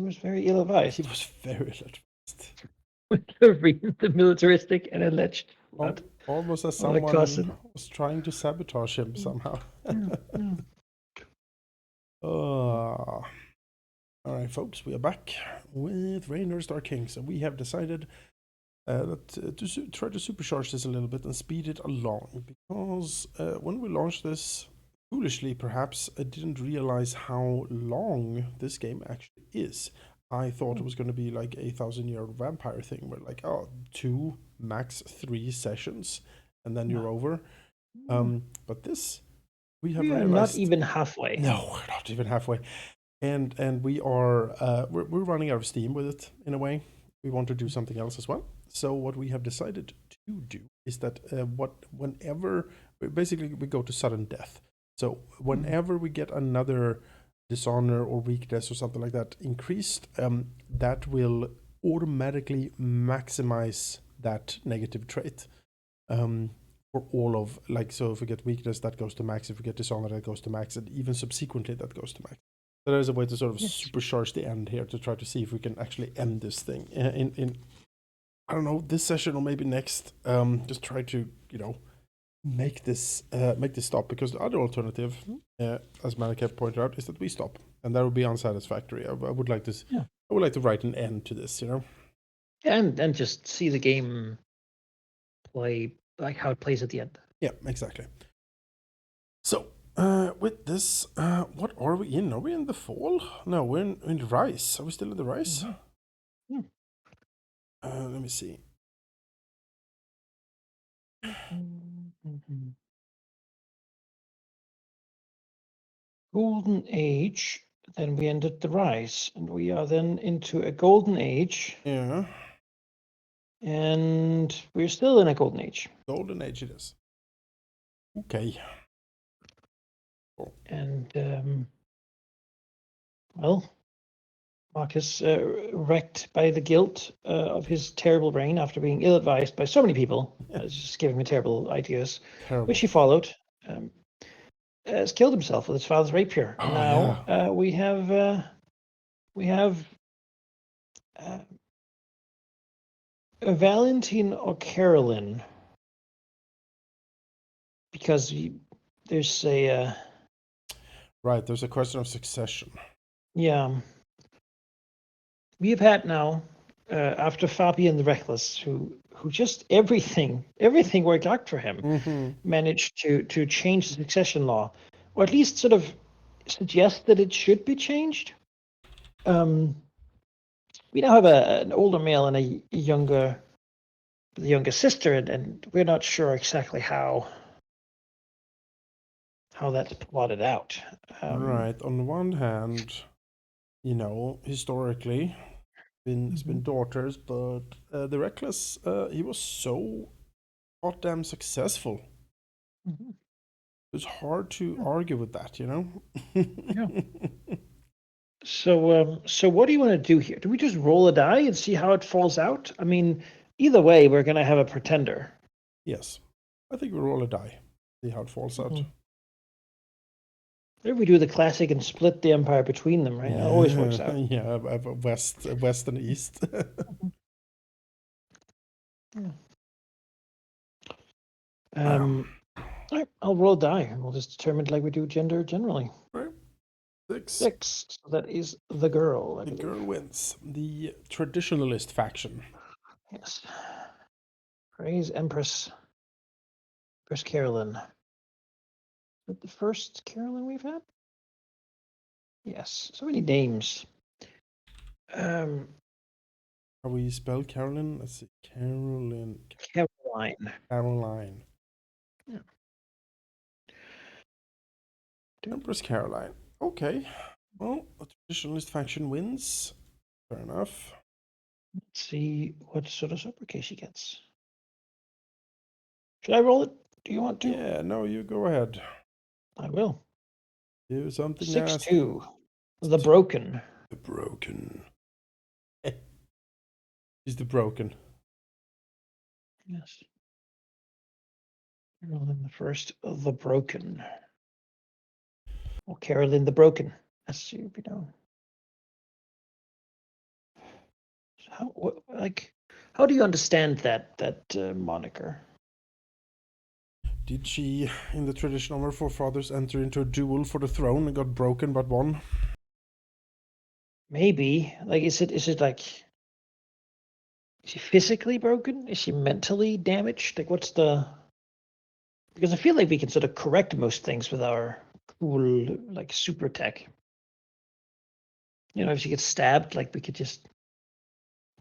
was very ill He advised. was very advanced. The militaristic and alleged blood. Almost as What a someone cousin. was trying to sabotage him somehow. Yeah, yeah. All right, folks, we are back with Reigner Star Kings, and we have decided to try to supercharge this a little bit and speed it along, because when we launched this, foolishly perhaps, I didn't realize how long this game actually is. I thought it was going to be like a 1,000-year vampire thing, where like, oh, 2, max 3 sessions, and then you're over. But this, we have We are realized, not even halfway. no, we're not even halfway, and we are we're running out of steam with it in a way. We want to do something else as well. So what we have decided to do is that whenever basically we go to sudden death. So whenever we get another dishonor or weakness or something like that increased, that will automatically maximize that negative trait. For all of, like, so if we get weakness, that goes to max. If we get dishonor, that goes to max, and even subsequently that goes to max. So there's a way to sort of supercharge the end here to try to see if we can actually end this thing in I don't know, this session or maybe next. Just try to, make this stop, because the other alternative, as Manaki pointed out, is that we stop, and that would be unsatisfactory. I would like to I would like to write an end to this, And just see the game play, like how it plays at the end. Yeah, exactly. So, with this, what are we in? Are we in the fall? No, we're in the rise. Are we still in the rise? Yeah. Let me see. Golden Age, then we ended the rise, and we are then into a golden age, Yeah, and we're still in a golden age. golden age it is. Okay. Cool. And well, Marcus, wrecked by the guilt of his terrible reign after being ill-advised by so many people, just giving him terrible ideas, Terrible. which he followed, has killed himself with his father's rapier. And now we have a Valentine or Carolyn, because there's a Right, there's a question of succession. yeah. We have had now after Fabian the Reckless, who just everything worked out for him, managed to change the succession law, or at least sort of suggest that it should be changed. We now have an older male and a younger sister, and we're not sure exactly how that's plotted out. Right. On the one hand, historically, it's been daughters, but the Reckless, he was so goddamn successful. It's hard to argue with that, Yeah. So what do you want to do here? Do we just roll a die and see how it falls out? I mean, either way, we're gonna have a pretender. Yes. I think we roll a die, see how it falls out. If we do the classic and split the empire between them, right? It always works out. Yeah, west and east. All right, I'll roll a die, and we'll just determine it like we do gender generally. Right. 6. 6. So that is the girl. The girl wins. The traditionalist faction. Yes. Praise Empress Carolyn. Is that the first Carolyn we've had? Yes. So many names. How we spell Carolyn? Let's see. Caroline. Yeah. Empress Caroline. Okay. Well, the traditionalist faction wins. Fair enough. Let's see what sort of uppercase she gets. Should I roll it? Do you want to? Yeah, no, you go ahead. I will. Do something 6-2. The Broken. The Broken. He's the Broken. Yes. Carolyn the First, the Broken. Or Carolyn the Broken, as she would be known. How do you understand that moniker? Did she, in the tradition of her forefathers, enter into a duel for the throne and got broken but won? Maybe. Like, is it like, is she physically broken? Is she mentally damaged? Like, what's the? Because I feel like we can sort of correct most things with our cool, like, super tech. You know, if she gets stabbed, like, we could just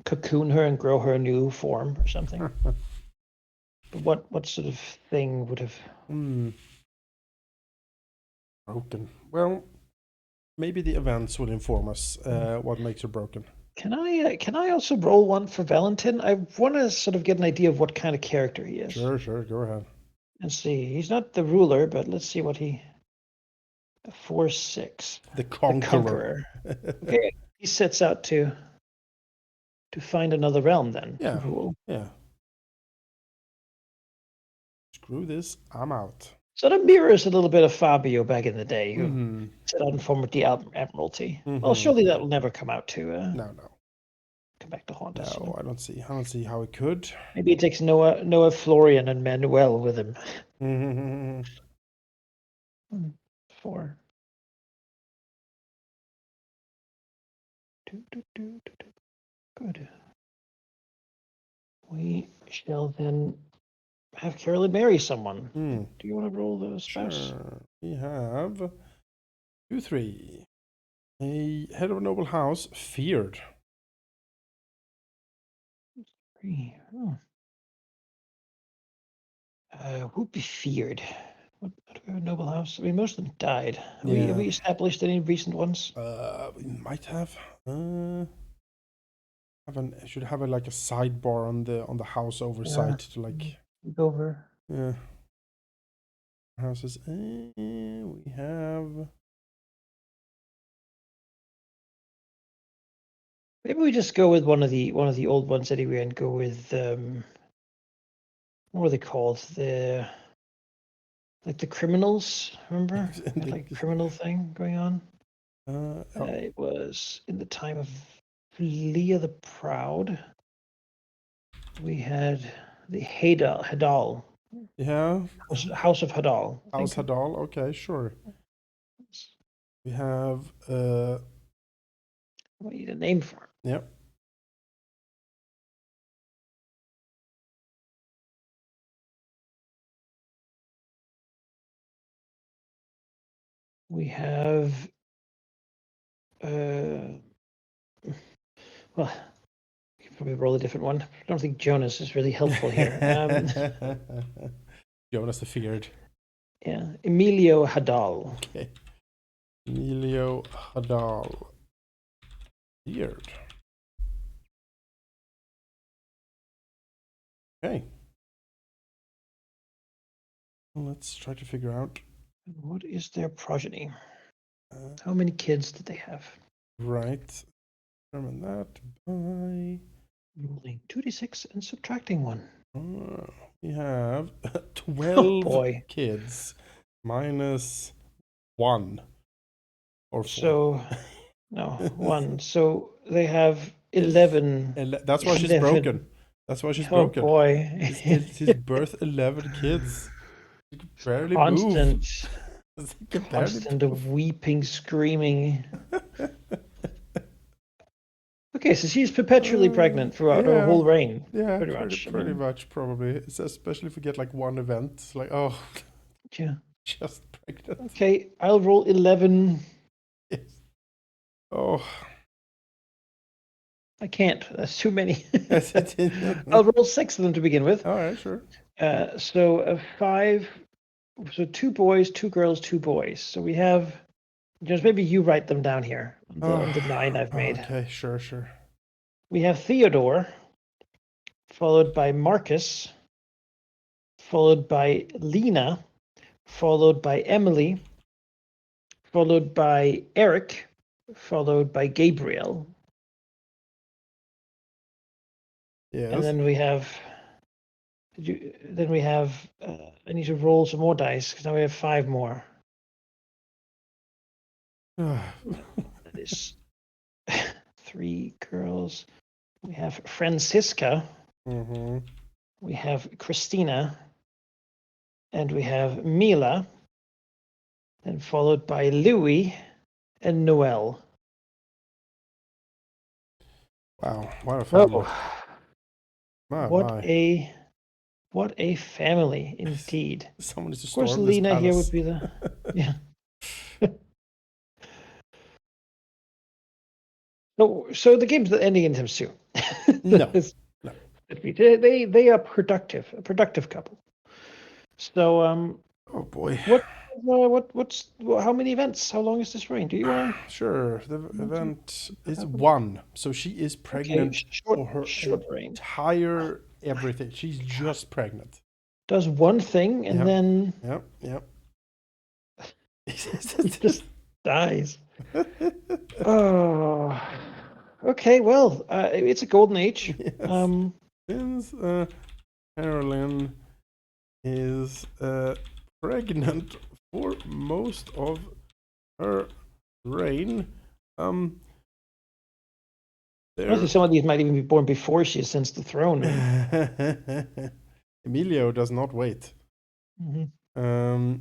cocoon her and grow her a new form or something. But what sort of thing would have? Broken. Well, maybe the events will inform us what makes her broken. Can I also roll one for Valentin? I want to sort of get an idea of what kind of character he is. Sure, go ahead. And see. He's not the ruler, but let's see what he. 4-6. The Conqueror. Okay, he sets out to find another realm then to rule. Yeah. Screw this, I'm out. Sort of mirrors a little bit of Fabio back in the day, who set out and formed the Admiralty. Well, surely that will never come out to no. come back to haunt us. No, I don't see how it could. Maybe it takes Noah, Florian, and Manuel with him. 4. Good. We shall then have Carolyn marry someone. Do you want to roll the spouse? Sure. We have 2-3. A head of a noble house, feared. 3. Oh. Who'd be feared? What do we have a noble house? I mean, most of them died. Have we established any recent ones? We might have. Should have like a sidebar on the house oversight to like go over. Yeah. Houses. We have. Maybe we just go with one of the old ones anyway, and go with what were they called? The criminals. Remember, like criminal thing going on. It was in the time of Leah the Proud. We had the Hadal. Yeah. House of Hadal. House Hadal. Okay, sure. We have. What do you need a name for? Yep. We have. Well, you can probably roll a different one. I don't think Jonas is really helpful here. Jonas the Feared. Yeah, Emilio Hadal. Okay. Emilio Hadal. Feared. Okay. Let's try to figure out. What is their progeny? How many kids did they have? Right. Determine that by rolling 2d6 and subtracting 1. We have 12 kids minus 1 or 4. So, no, 1. So they have 11. That's why she's broken. That's why she's broken. Oh boy. His birth 11 kids. She can barely move. Constant weeping, screaming. Okay, so she's perpetually pregnant throughout her whole reign. Yeah, pretty much, probably. It's especially if we get like one event. It's like, oh, yeah, just pregnant. Okay, I'll roll 11. Yes. Oh. I can't. That's too many. I'll roll 6 of them to begin with. All right, sure. So 5. So 2 boys, 2 girls, 2 boys. So we have. Just maybe you write them down here on the 9 I've made. Okay, sure. We have Theodore, followed by Marcus, followed by Lena, followed by Emily, followed by Eric, followed by Gabriel. Yes. And then we have. I need to roll some more dice because now we have 5 more. That is 3 girls, We have Francisca. Mm-hmm. We have Christina. And we have Mila. And followed by Louis and Noel. Wow, what a family. Oh, My, what my. a family indeed. Someone needs to Of course, storm this Lena here would palace. be the yeah. No, so the game's not ending anytime soon. No, no. They are a productive couple. So Oh boy. what's how many events? How long is this reign? Do you want Sure, the to event is happen? one. So she is Okay, pregnant for her short reign. entire everything. She's just pregnant. Does one thing and Yep, then yep, yep. he just dies. Oh, okay. Well, it's a golden age. Yes. Since Carolyn is pregnant for most of her reign, Honestly, there some of these might even be born before she ascends the throne. Emilio does not wait. Mhm.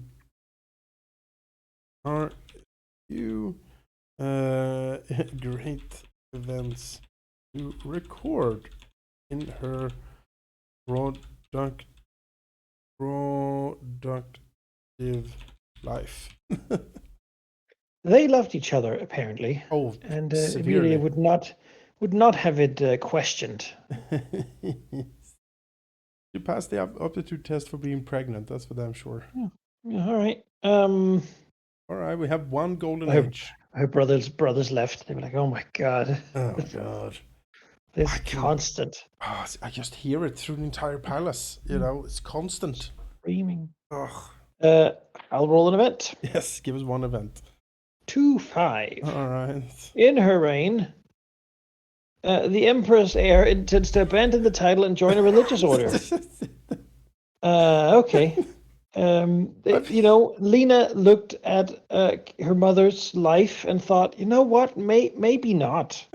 Are you great events to record in her productive life? They loved each other apparently, Oh, and Emilia severely. would not have it questioned. She passed the aptitude test for being pregnant. That's for damn sure. Yeah. Yeah, all right. All right, we have one golden Her, age. her brothers left. They were like, "Oh my god, Oh god, this I can. constant I just hear it through the entire palace. You know, it's constant. screaming." Ugh. I'll roll an event. Yes, give us one event. 2-5. All right. In her reign, the Empress heir intends to abandon the title and join a religious order. Okay. Lena looked at her mother's life and thought, you know what, maybe not.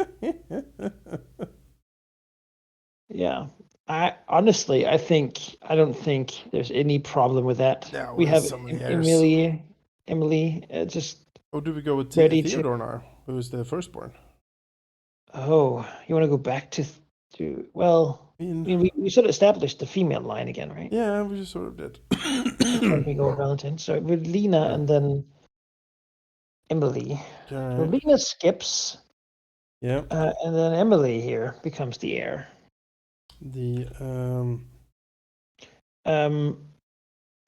Yeah. I honestly, I don't think there's any problem with that. No, We there's have so many heirs. Emily, just Oh, do we go with ready to. Theodore now, who's the firstborn? Oh, you want to go back well, I mean, we sort of established the female line again, right? yeah, we just sort of did. When we go with Valentine. So with Lena Yeah. and then Emily. So Okay. Lena skips, Yeah. and then Emily here becomes the heir. The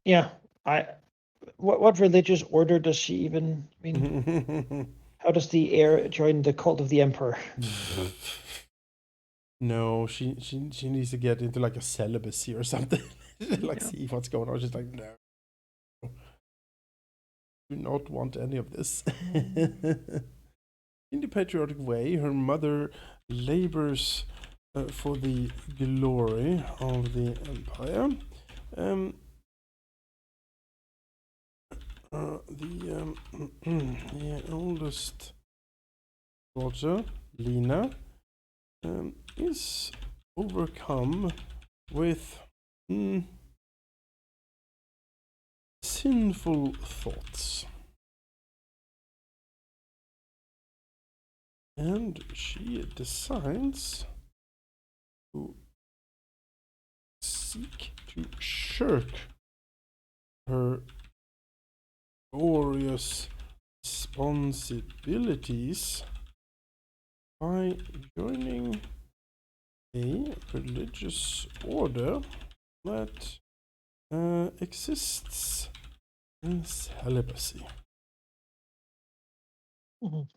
Yeah. What religious order does she even? I mean, how does the heir join the cult of the emperor? No, she needs to get into like a celibacy or something. Like Yeah. see what's going on. She's like, no, do not want any of this. In the patriotic way, her mother labors for the glory of the empire. The oldest daughter, Lena, is overcome with sinful thoughts. And she decides to seek to shirk her glorious responsibilities by joining a religious order that exists in celibacy. Mhm.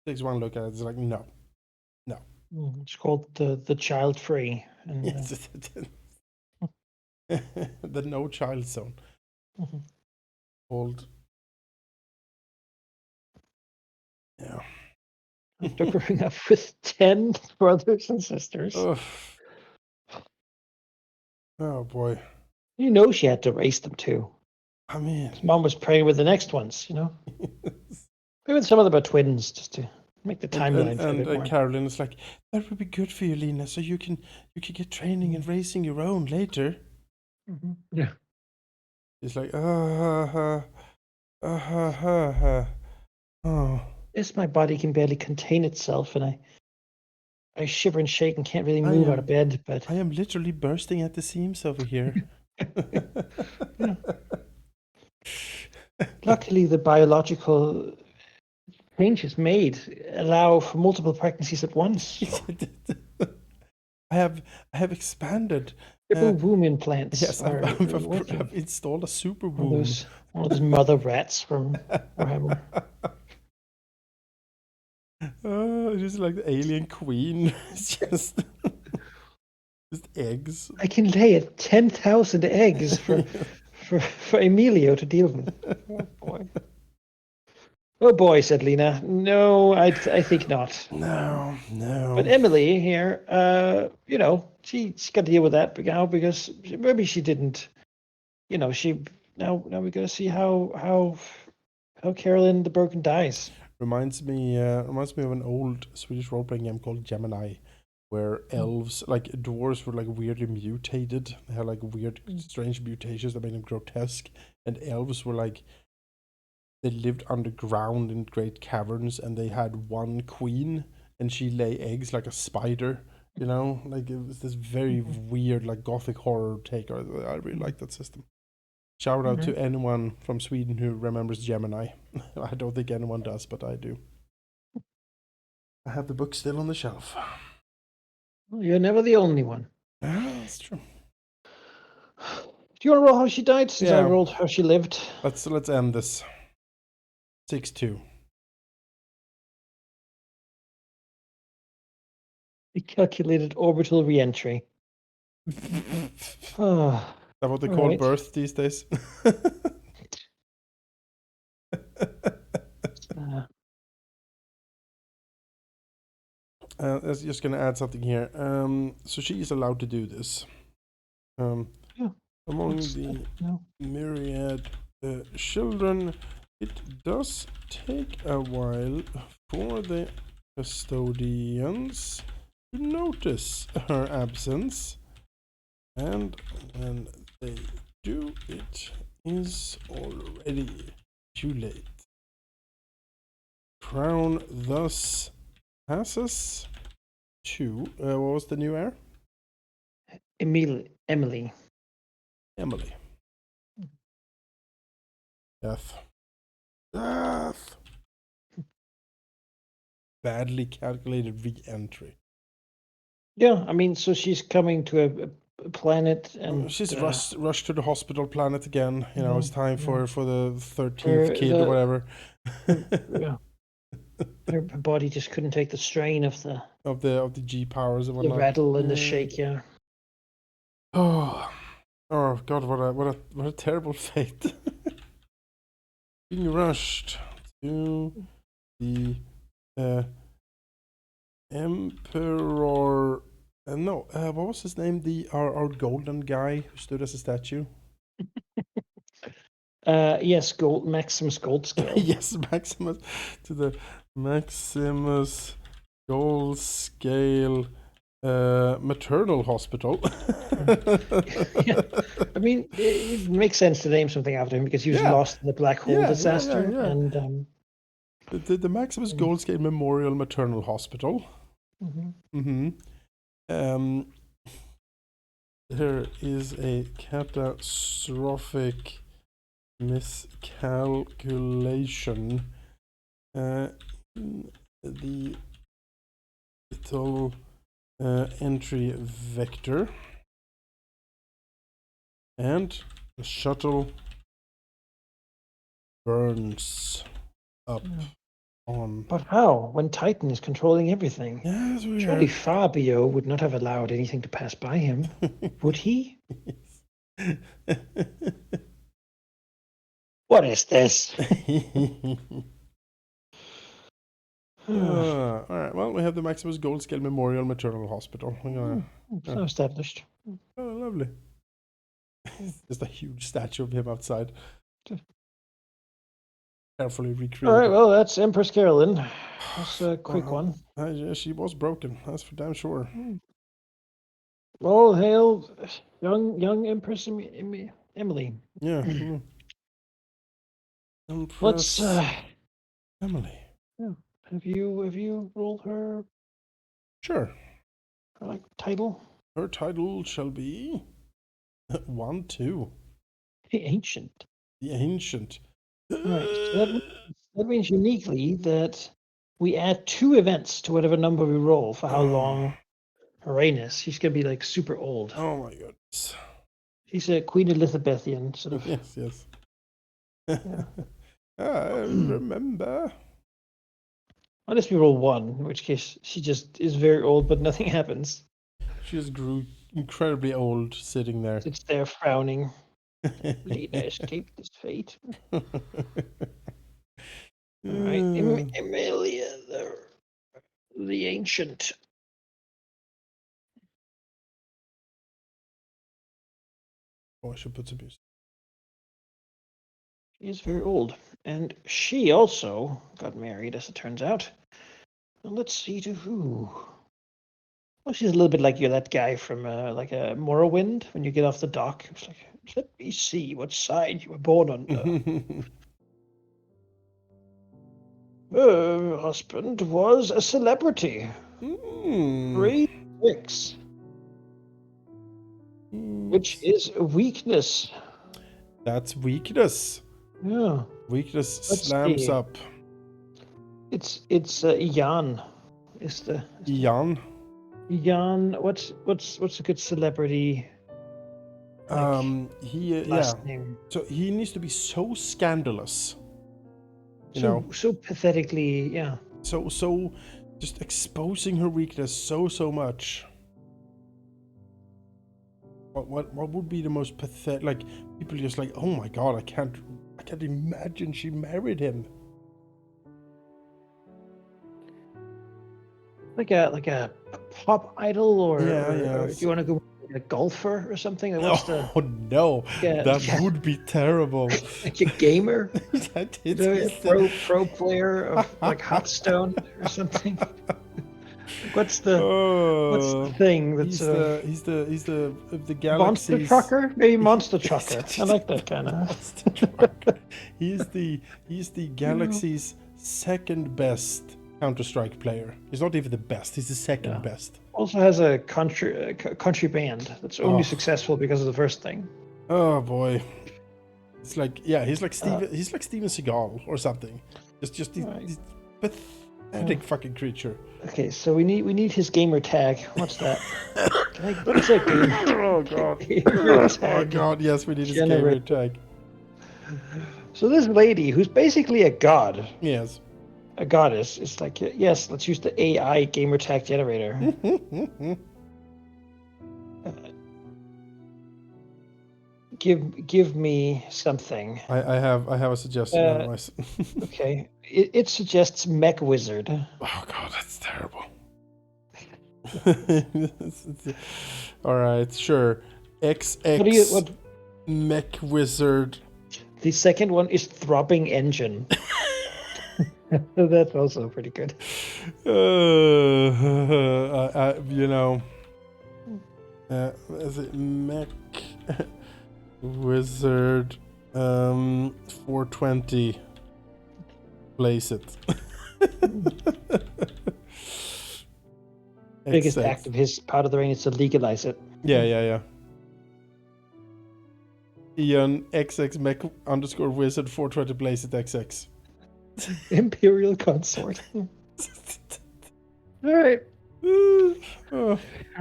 Takes one look at it, it's like, no. It's called the child free, and Yes, the no child zone. mhm. Called, yeah. After growing up with 10 brothers and sisters, Ugh. Oh boy. you know she had to raise them too. I mean, His mom was pregnant with the next ones, Maybe some of them are twins, just to. Make the And timeline fit a bit more. Carolyn is like, that would be good for you, Lena, so you can get training and racing your own later. Yeah. He's like, oh. Yes, my body can barely contain itself, and I shiver and shake and can't really move out of bed. But I am literally bursting at the seams over here. yeah. Luckily, the biological changes made allow for multiple pregnancies at once. So. I have expanded. Triple womb implants. Yes, I've working. installed a super womb. One of those mother rats from Warhammer. Just like the alien queen. It's just eggs. I can lay 10,000 eggs for Emilio to deal with. Oh boy. Oh boy, said Lena. No, I think not. No. But Emily here, she's got to deal with that now because maybe she didn't. Now we got to see how Carolyn the Broken dies. Reminds me of an old Swedish role playing game called Gemini, where elves, like dwarves, were like weirdly mutated. They had like weird, strange mutations that made them grotesque, and elves were like, they lived underground in great caverns, and they had one queen, and she lay eggs like a spider. Like it was this very weird, like gothic horror take. I really like that system. Shout out to anyone from Sweden who remembers Gemini. I don't think anyone does, but I do. I have the book still on the shelf. Well, you're never the only one. That's true. Do you want to roll how she died? Since I rolled how she lived. Let's end this. 6-2. The calculated orbital reentry. That's what they call birth these days. I was just gonna add something here. So she is allowed to do this. Among the myriad children, it does take a while for the custodians to notice her absence, and when they do, it is already too late. Crown thus passes to what was the new heir? Emily. Death. Badly calculated re-entry. Yeah, I mean, so she's coming to a planet, and she's rushed to the hospital planet again. It's time for the 13th kid or whatever. Yeah. Her body just couldn't take the strain of the G powers and the whatnot. rattle and the shake. Yeah. Oh God! What a terrible fate. Being rushed to the Emperor. No, what was his name? Our golden guy who stood as a statue. Yes, Maximus Goldscale. Yes, Maximus, to the Maximus Goldscale maternal hospital. Yeah. I mean, it makes sense to name something after him because he was lost in the black hole disaster. And the Maximus Goldscale Memorial Maternal Hospital. There is a catastrophic miscalculation in the little entry vector, and the shuttle burns up on. But how? When Titan is controlling everything? Yes, surely Fabio would not have allowed anything to pass by him, would he? What is this? All right. Well, we have the Maximus Goldscale Memorial Maternal Hospital. It's now established. Oh, lovely. Just a huge statue of him outside. carefully All right, recreated. well, that's Empress Carolyn. That's a quick one. Yeah, she was broken. That's for damn sure. All hail, young Empress Emily. Yeah. Let's Empress Emily. yeah. Have you rolled her Sure. like title? Her title shall be 1-2. The Ancient. The Ancient. All right. So that means uniquely that we add 2 events to whatever number we roll for how long her reign is. She's gonna be like super old. Oh my goodness. She's a Queen Elizabethan sort of. Yes, yes. Yeah. I remember. Unless we roll 1, in which case she just is very old, but nothing happens. She just grew incredibly old sitting there. Sits there frowning. Lena escaped this fate. All right, Emilia, the Ancient. Oh, I should put some music. She is very old, and she also got married, as it turns out. And let's see to who. Well, she's a little bit like you're that guy from like a Morrowind when you get off the dock. It's like, let me see what side you were born on. Her husband was a celebrity. Three tricks, which is a weakness. That's weakness. Yeah. Weakness Let's slams see. up. It's Jan. Is the Jan. Jan? What's a good celebrity? Yeah. Name? So he needs to be so scandalous. So pathetically, yeah. So just exposing her weakness so much. What would be the most pathetic? Like people just like, oh my god, I can't imagine she married him. Like a pop idol, or do you want to go with a golfer or something? Like No, that would be terrible. Like a gamer, a pro player of like Hearthstone or something. What's the thing that's he's the galaxy monster trucker? Maybe monster trucker. I like that kind of monster trucker. He's the galaxy's second best Counter-Strike player. He's not even the best. He's the second best. Also has a country band that's only successful because of the first thing. Oh boy, it's like he's like Steven Seagal or something. Just this pathetic fucking creature. Okay, so we need his gamer tag. What's that? What's that gamer? Oh god. Oh god, yes, we need his gamer tag. So this lady, who's basically a god. Yes. A goddess. It's like, yes, let's use the AI gamer tag generator. Give me something. I have a suggestion. Okay, it suggests Mech Wizard. Oh god, that's terrible. All right, sure. XX Mech Wizard. The second one is Throbbing Engine. That's also pretty good. Is it Mech Wizard 420? Place it. Biggest act of his part of the reign is to legalize it. Yeah. Ian XX Mech _ Wizard 420 place it XX. Imperial consort. All right.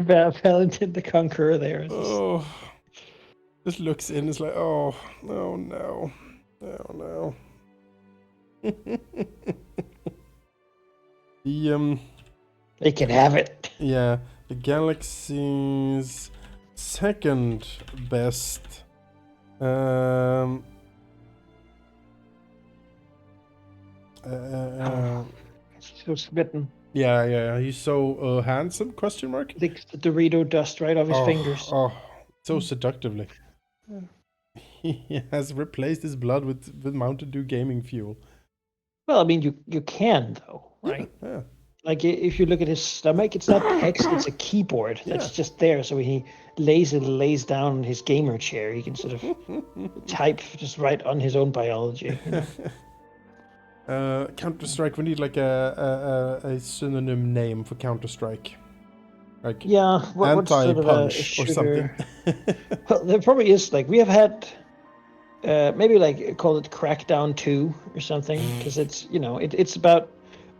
Valentin the Conqueror there. Just looks in. It's like, oh no. They can have it. Yeah, the galaxy's second best. So smitten. Yeah. He's so handsome? Question mark. Licks the Dorito dust right off his fingers. Oh, so seductively. He has replaced his blood with Mountain Dew gaming fuel. Well, I mean, you can though, right? Yeah. Like if you look at his stomach, it's not text; it's a keyboard that's just there. So when he lays down his gamer chair, he can sort of type just right on his own biology. Counter-Strike, we need like a synonym name for Counter-Strike. Like Yeah, what's sort of a anti-punch or something. shooter? Well, there probably is. Like we have had maybe like call it Crackdown 2 or something, because it's it's about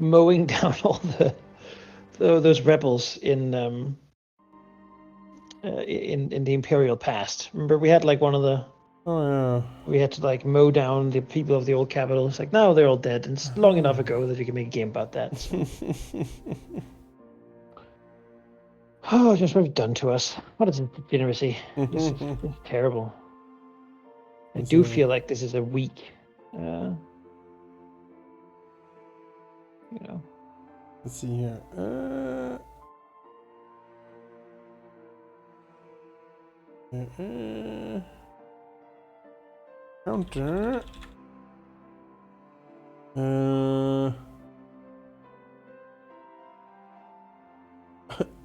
mowing down all those rebels in the Imperial past. Remember, we had like one of the Oh yeah. we had to like mow down the people of the old capital. It's like now they're all dead, and it's long enough ago that you can make a game about that. So. Oh, just what we've done to us. What is degeneracy? This is terrible. I do feel like this is a weak, Let's see here. Counter.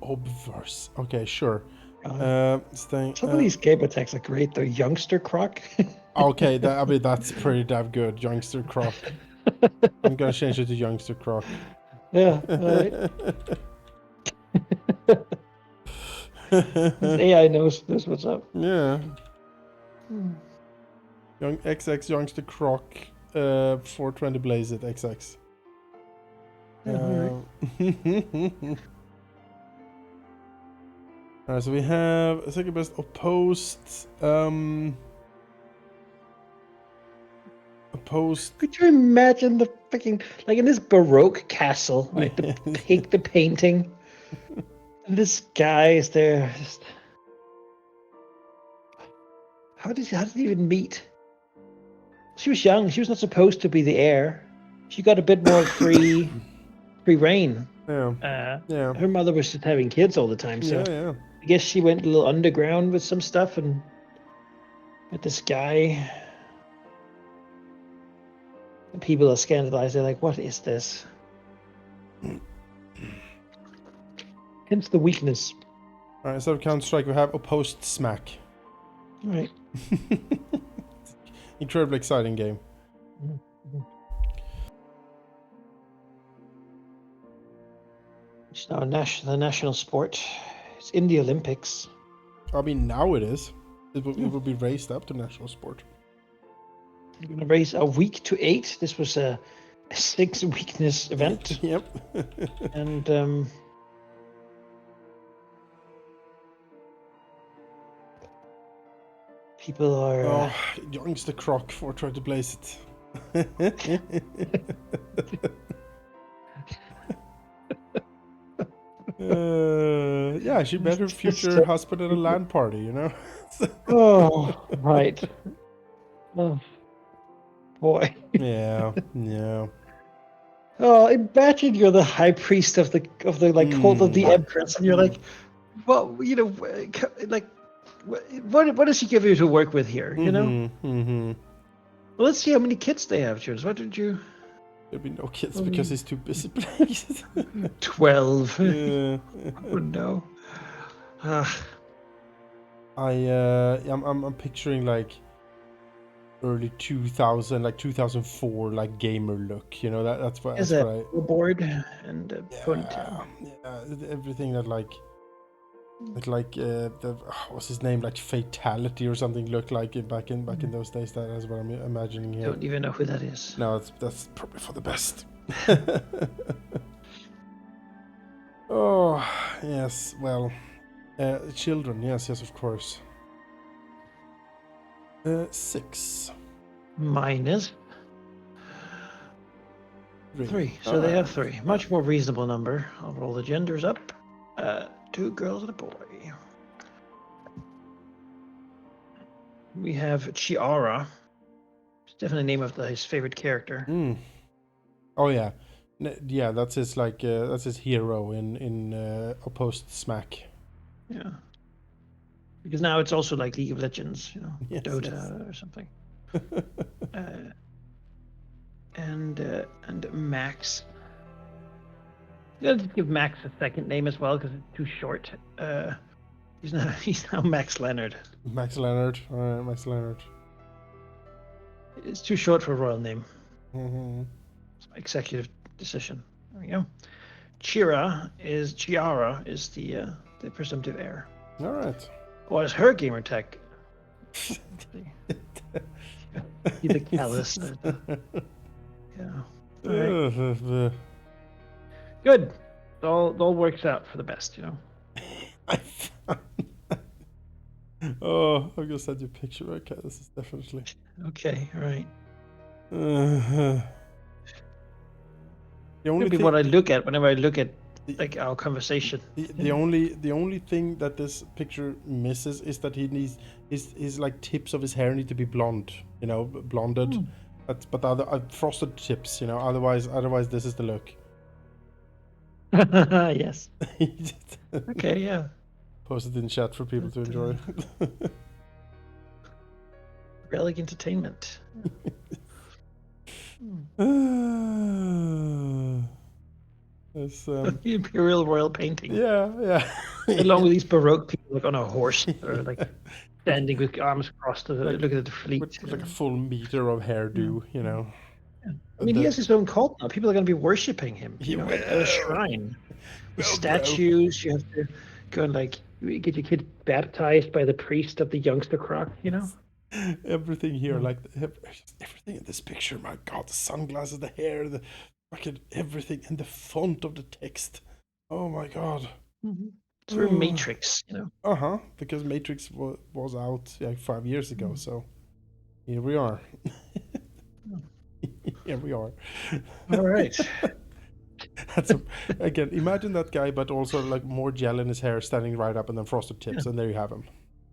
Obverse. Okay, sure. Some of these game attacks are great though. Youngster Croc. Okay, I mean that's pretty damn good. Youngster Croc. I'm gonna change it to Youngster Croc. Yeah. Right. This AI knows what's up. Yeah. Young XX Youngster Croc. 420 Blaze it XX. Yeah, Alright, so we have a second best opposed. Opposed. Could you imagine the freaking like in this Baroque castle, right? The painting. And this guy is there. Just... How did he even meet? She was young. She was not supposed to be the heir. She got a bit more free reign. Yeah. Yeah. Her mother was just having kids all the time, so Yeah. I guess she went a little underground with some stuff and met this guy. And people are scandalized. They're like, "What is this?" Hence the weakness. Alright, instead of Counter-Strike, we have opposed Smack. All right. Incredibly exciting game. Mm-hmm. It's now the national sport. It's in the Olympics. I mean, now it is. It will be raised up to national sport. You're going to raise a week to 8. This was a 6 weakness event. Yep. And people are. Youngster Croc for trying to blaze it. Yeah, she met her future husband at a LAN party, you know? Oh, right. Oh, boy. Yeah. Oh, imagine you're the high priest of the like hold of the empress, and you're like, well, like, what does she give you to work with here? You know? Well, let's see how many kids they have, Jules. Why didn't you? There'll be no kids because he's too busy playing. 12. Yeah. Oh no. I'm picturing like early 2000, like 2004, like gamer look. You know that's what. There's a board and a ponytail. Yeah, everything that like what's his name, like Fatality or something looked like it back in those days. That is what I'm imagining here. Don't even know who that is. No, that's probably for the best. Oh yes, well, children. Yes, of course. 6 minus 3. So they have 3. Much more reasonable number. I'll roll the genders up. 2 girls and a boy. We have Chiara. It's definitely the name of his favorite character. Oh yeah, yeah. That's his that's his hero in opposed Smack. Yeah. Because now it's also like League of Legends, yes, Dota or something. and Max. Let's give Max a second name as well because it's too short. He's now Max Leonard. Max Leonard. All right, Max Leonard. It's too short for a royal name. Mm-hmm. It's my executive decision. There we go. Chiara is the presumptive heir. All right. What is her gamer tag? The callous. Yeah. All right. Good. It all works out for the best, you know. Oh, I'm gonna send you a picture. Okay, this is definitely. Okay. All right. The only Could be thing, what I look at whenever I look at like our conversation. the only thing that this picture misses is that he needs his like tips of his hair need to be blonde, you know, blonded. But other frosted tips, you know. Otherwise, this is the look. Yes. Okay. Yeah. Post it in chat for people to enjoy. Relic Entertainment. It's, The Imperial Royal painting. yeah. Along with these Baroque people like on a horse or like standing with arms crossed, looking at the fleet. With like a full meter of hairdo, you know. Yeah. I mean, he has his own cult now. People are going to be worshipping him, you know, at a shrine with statues. You have to go and like get your kid baptized by the priest of the youngster croc, you know. Everything here, like everything in this picture. My God, the sunglasses, the hair, the fucking everything, and the font of the text. Oh my God. It's very Matrix, you know. Because Matrix was out like 5 years ago, so here we are. Here we are. All right. Again, imagine that guy, but also like more gel in his hair, standing right up, and then frosted tips, and there you have him.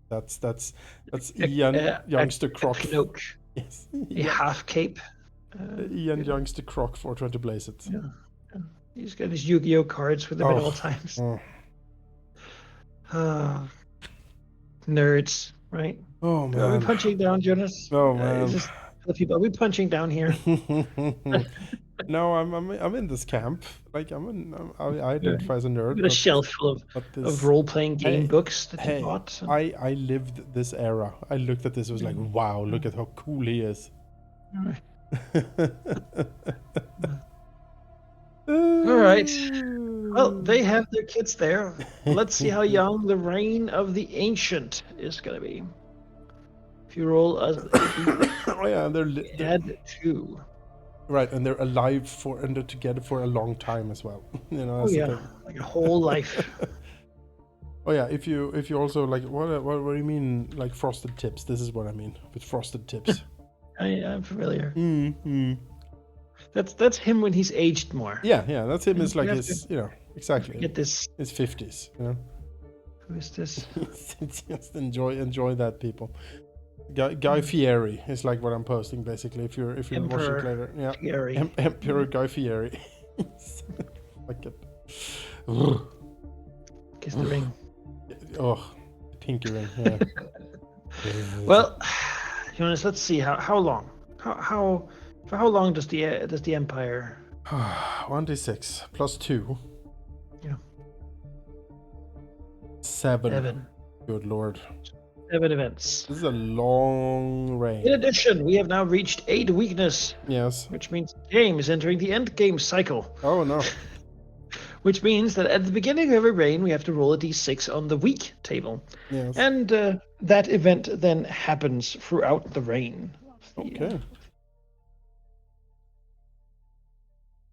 That's Ian Youngster Croc. Yes. A half cape. Ian Youngster Croc 420 Blaze It. Yeah. He's got his Yu-Gi-Oh cards with him at all times. Nerds, right? Oh man. Are we punching down, Jonas? Oh man. Are we punching down here? No, I'm in this camp. Like I identify as a nerd. A shelf full of role-playing game books that you bought. So. I lived this era. I looked at this. Was like, wow, look at how cool he is. All right. Well, they have their kids there. Let's see how young the reign of the ancient is gonna be. If you roll as oh yeah, they're add 2. Right, and they're alive and they're together for a long time as well. You know. Like a whole life. Oh yeah, if you also like what do you mean like frosted tips? This is what I mean with frosted tips. I'm familiar. Mm-hmm. That's him when he's aged more. Yeah, that's him. It's like his, you know, exactly. Get this. His 50s, you know. Who is this? Just enjoy that, people. Guy Fieri is like what I'm posting basically. If you're watching later, yeah. Fieri. Emperor Guy Fieri. Like it. Kiss the ring. Oh, the pinky ring. Yeah. Well, Jonas, let's see how long. For how long does the empire? 1d6 plus 2. Yeah. 7. Good lord. 7 events. This is a long reign. In addition, we have now reached 8 weakness. Yes. Which means the game is entering the end game cycle. Oh no. Which means that at the beginning of every reign, we have to roll a d6 on the weak table. Yes. And that event then happens throughout the reign. Okay.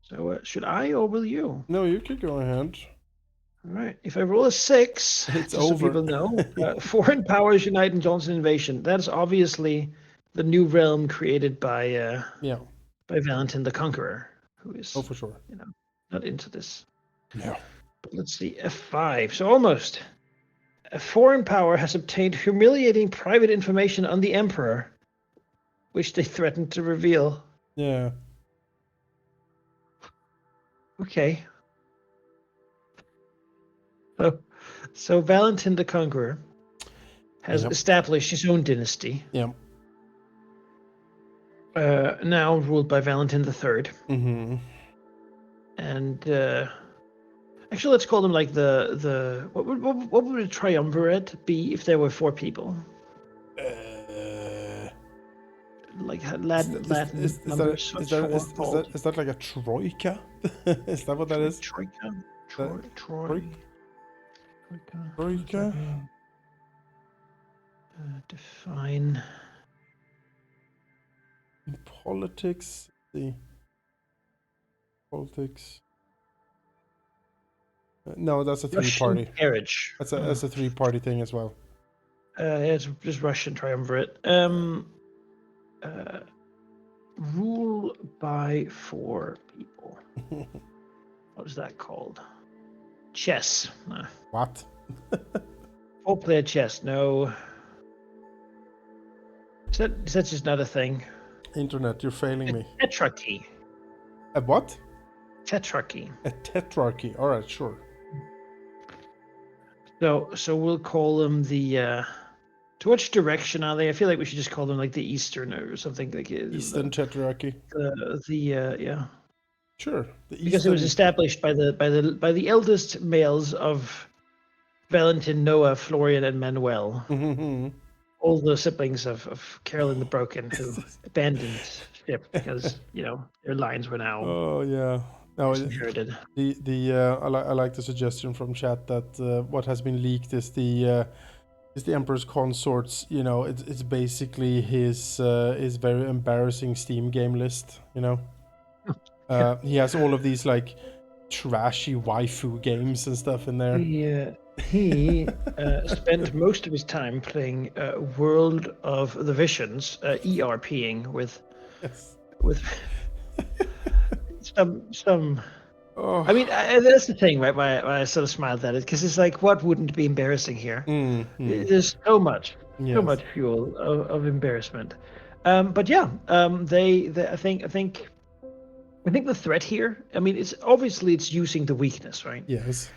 So should I or will you? No, you can go ahead. All right. If I roll a 6, it's just over. So people know, foreign powers unite in Johnson invasion. That's obviously the new realm created by Valentin the Conqueror, who is for sure, you know, not into this. No. But let's see, F5. So almost. A foreign power has obtained humiliating private information on the emperor, which they threatened to reveal. Yeah. Okay. So Valentin the Conqueror has established his own dynasty. Yeah. now ruled by Valentin III. Mm-hmm. And actually, let's call them like the what would a triumvirate be if there were 4 people? Like Latin numbers. What's 4 called? Is that like a troika? Is that what that is? Troika? That, Troika? What does that troika? mean? Define. In politics, the politics. No, that's a Russian three-party. carriage. That's a three-party thing as well. It's just Russian triumvirate. Rule by 4 people. What is that called? Chess. What? 4-player chess. No. Is that just not a thing? Internet, you're failing me. Tetrarchy. A what? Tetrarchy. A tetrarchy. All right, sure. So we'll call them the. To which direction are they? I feel like we should just call them like the Eastern or something like Eastern tetrarchy. Yeah. Sure. The Because it was established by the eldest males of Valentin, Noah, Florian, and Manuel. Mm-hmm. All the siblings of Carolyn the Broken, who abandoned ship because their lines were now Oh yeah. No, inherited. I like the suggestion from chat that what has been leaked is the Emperor's Consorts. It's basically his very embarrassing Steam game list. He has all of these like trashy waifu games and stuff in there. He spent most of his time playing World of the Visions, ERPing with Yes. with some. Oh. I mean, that's the thing, right? Why I sort of smiled at it, because it's like, what wouldn't be embarrassing here? There's so much fuel of embarrassment. But yeah, I think the threat here. I mean, it's using the weakness, right? Yes.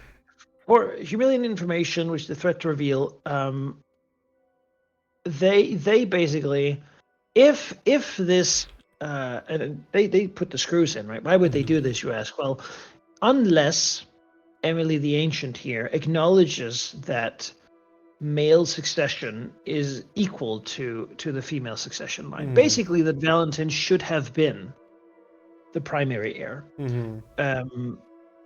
For humiliating information, which the threat to reveal. They basically, if this. And they put the screws in, right? Why would they do this, you ask? Well, unless Emily the Ancient here acknowledges that male succession is equal to the female succession line. Basically, that Valentin should have been the primary heir.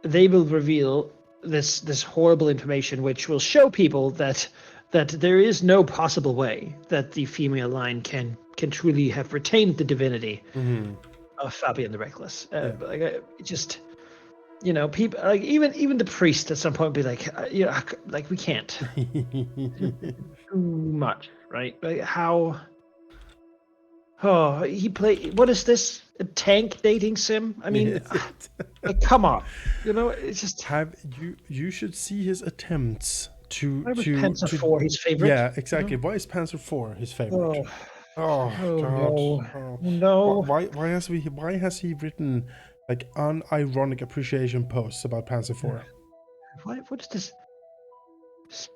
They will reveal this horrible information, which will show people that there is no possible way that the female line can truly have retained the divinity of Fabian the Reckless. People like even the priest at some point be like, like we can't. Too much, right? Like how? Oh, he played. What is this? A tank dating sim? I mean, like, come on. It's just. You should see his attempts to Why was Panzer IV his favorite? Yeah, exactly. Why is Panzer IV his favorite? Oh God! No. Why has he written like unironic appreciation posts about Panzer IV? What is this?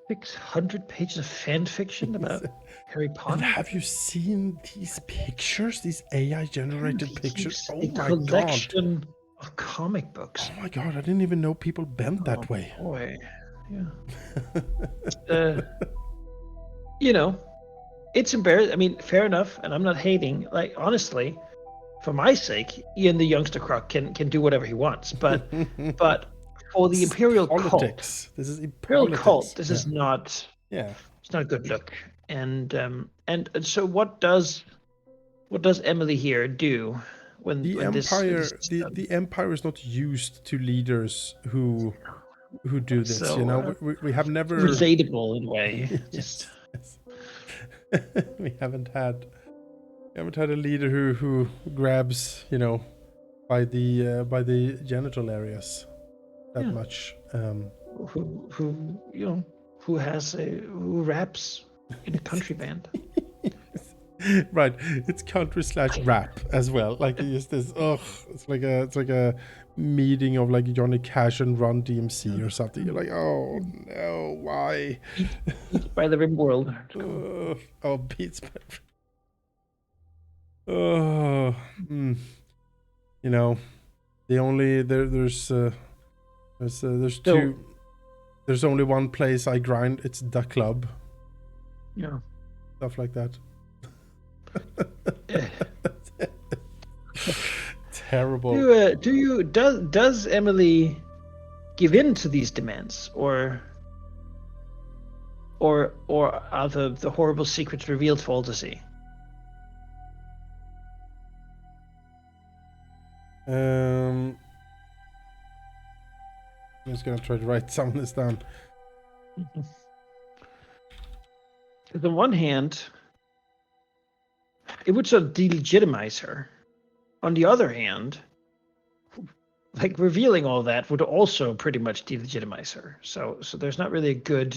600 pages of fan fiction about Harry Potter? And have you seen these pictures? These AI generated pictures? Oh my collection of comic books. Oh my God! I didn't even know people bent that way. Boy, yeah. It's embarrassing. I mean, fair enough, and I'm not hating. Like, honestly, for my sake, Ian the Youngster Croc can do whatever he wants. But for the Imperial politics. Cult, this is Imperial Cult. This is not. Yeah. It's not a good look. And so what does Emily here do when the empire the empire is not used to leaders who do this? So, we have never relatable in a way. Yes. we haven't had a leader who grabs by the genital areas that much. Who raps in a country band. Right, it's country/rap as well. Like it's this. It's like a meeting of like Johnny Cash and Run DMC or something. You're like, oh no, why? Beats by the Rim World. Beats by. Oh, you know, the only there's So two. There's only one place I grind. It's the club. yeah. Stuff like that. Eh. Terrible. Does Emily give in to these demands, or are the horrible secrets revealed for all to see? I'm just gonna try to write some of this down. On one hand, it would sort of delegitimize her. On the other hand, like revealing all that would also pretty much delegitimize her. So there's not really a good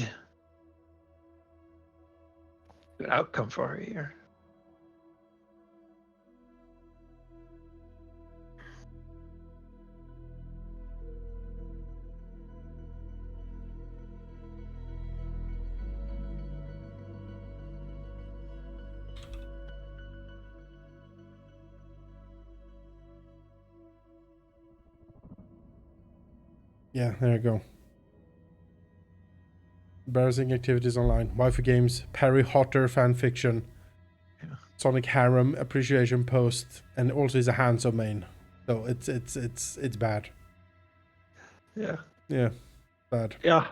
outcome for her here. Yeah, there you go. Embarrassing activities online, waifu games, Perry Hotter fan fiction, Yeah. Sonic Harem appreciation post, and also is a hands-on main. So it's bad. Yeah. Yeah, bad. Yeah.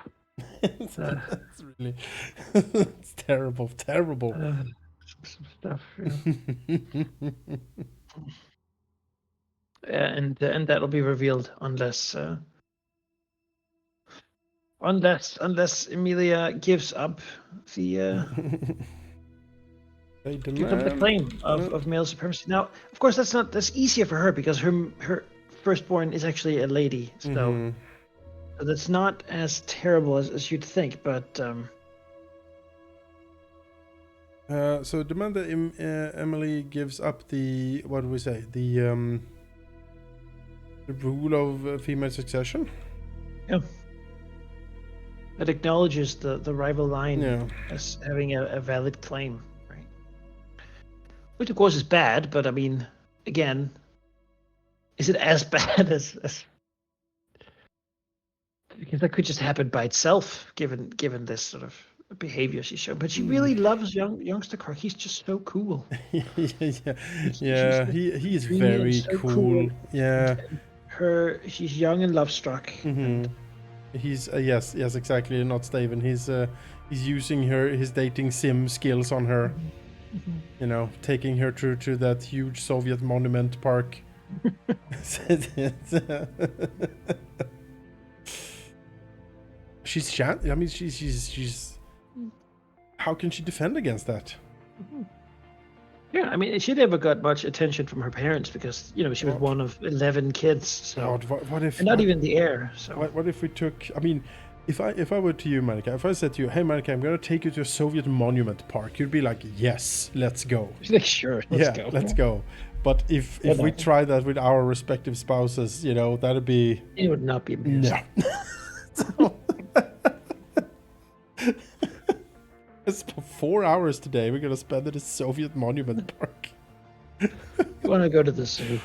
it's really it's terrible. Some stuff. Yeah. And that'll be revealed unless Emilia gives up the They gives up the demand. claim of male supremacy. Now, of course, that's easier for her because her firstborn is actually a lady, so that's not as terrible as you'd think. But So demand that Emily gives up the, what do we say, the rule of female succession. yeah, that acknowledges the rival line Yeah. as having a valid claim, right? Which of course is bad, but I mean, again, is it as bad as because that could just happen by itself, given this sort of behavior she showed. But she really loves youngster Croc. He's just so cool. yeah, She's he is dreamy and very so cool. Yeah. And she's young and love struck. And He's yes, exactly. Not Steven. He's using his dating sim skills on her. You know, taking her to that huge Soviet monument park. She's I mean, she's. How can she defend against that? yeah, I mean, she never got much attention from her parents because she was one of 11 kids. So God, what if? and not even the heir. So what if we took? I mean, if I were to you, Manaki, if I said to you, "Hey, Manaki, I'm gonna take you to a Soviet monument park," you'd be like, "Yes, let's go." sure, let's go. But if we try that with our respective spouses, that'd be. It would not be amusing. No. It's for 4 hours today. We're gonna spend at a Soviet monument park. You want to go to the zoo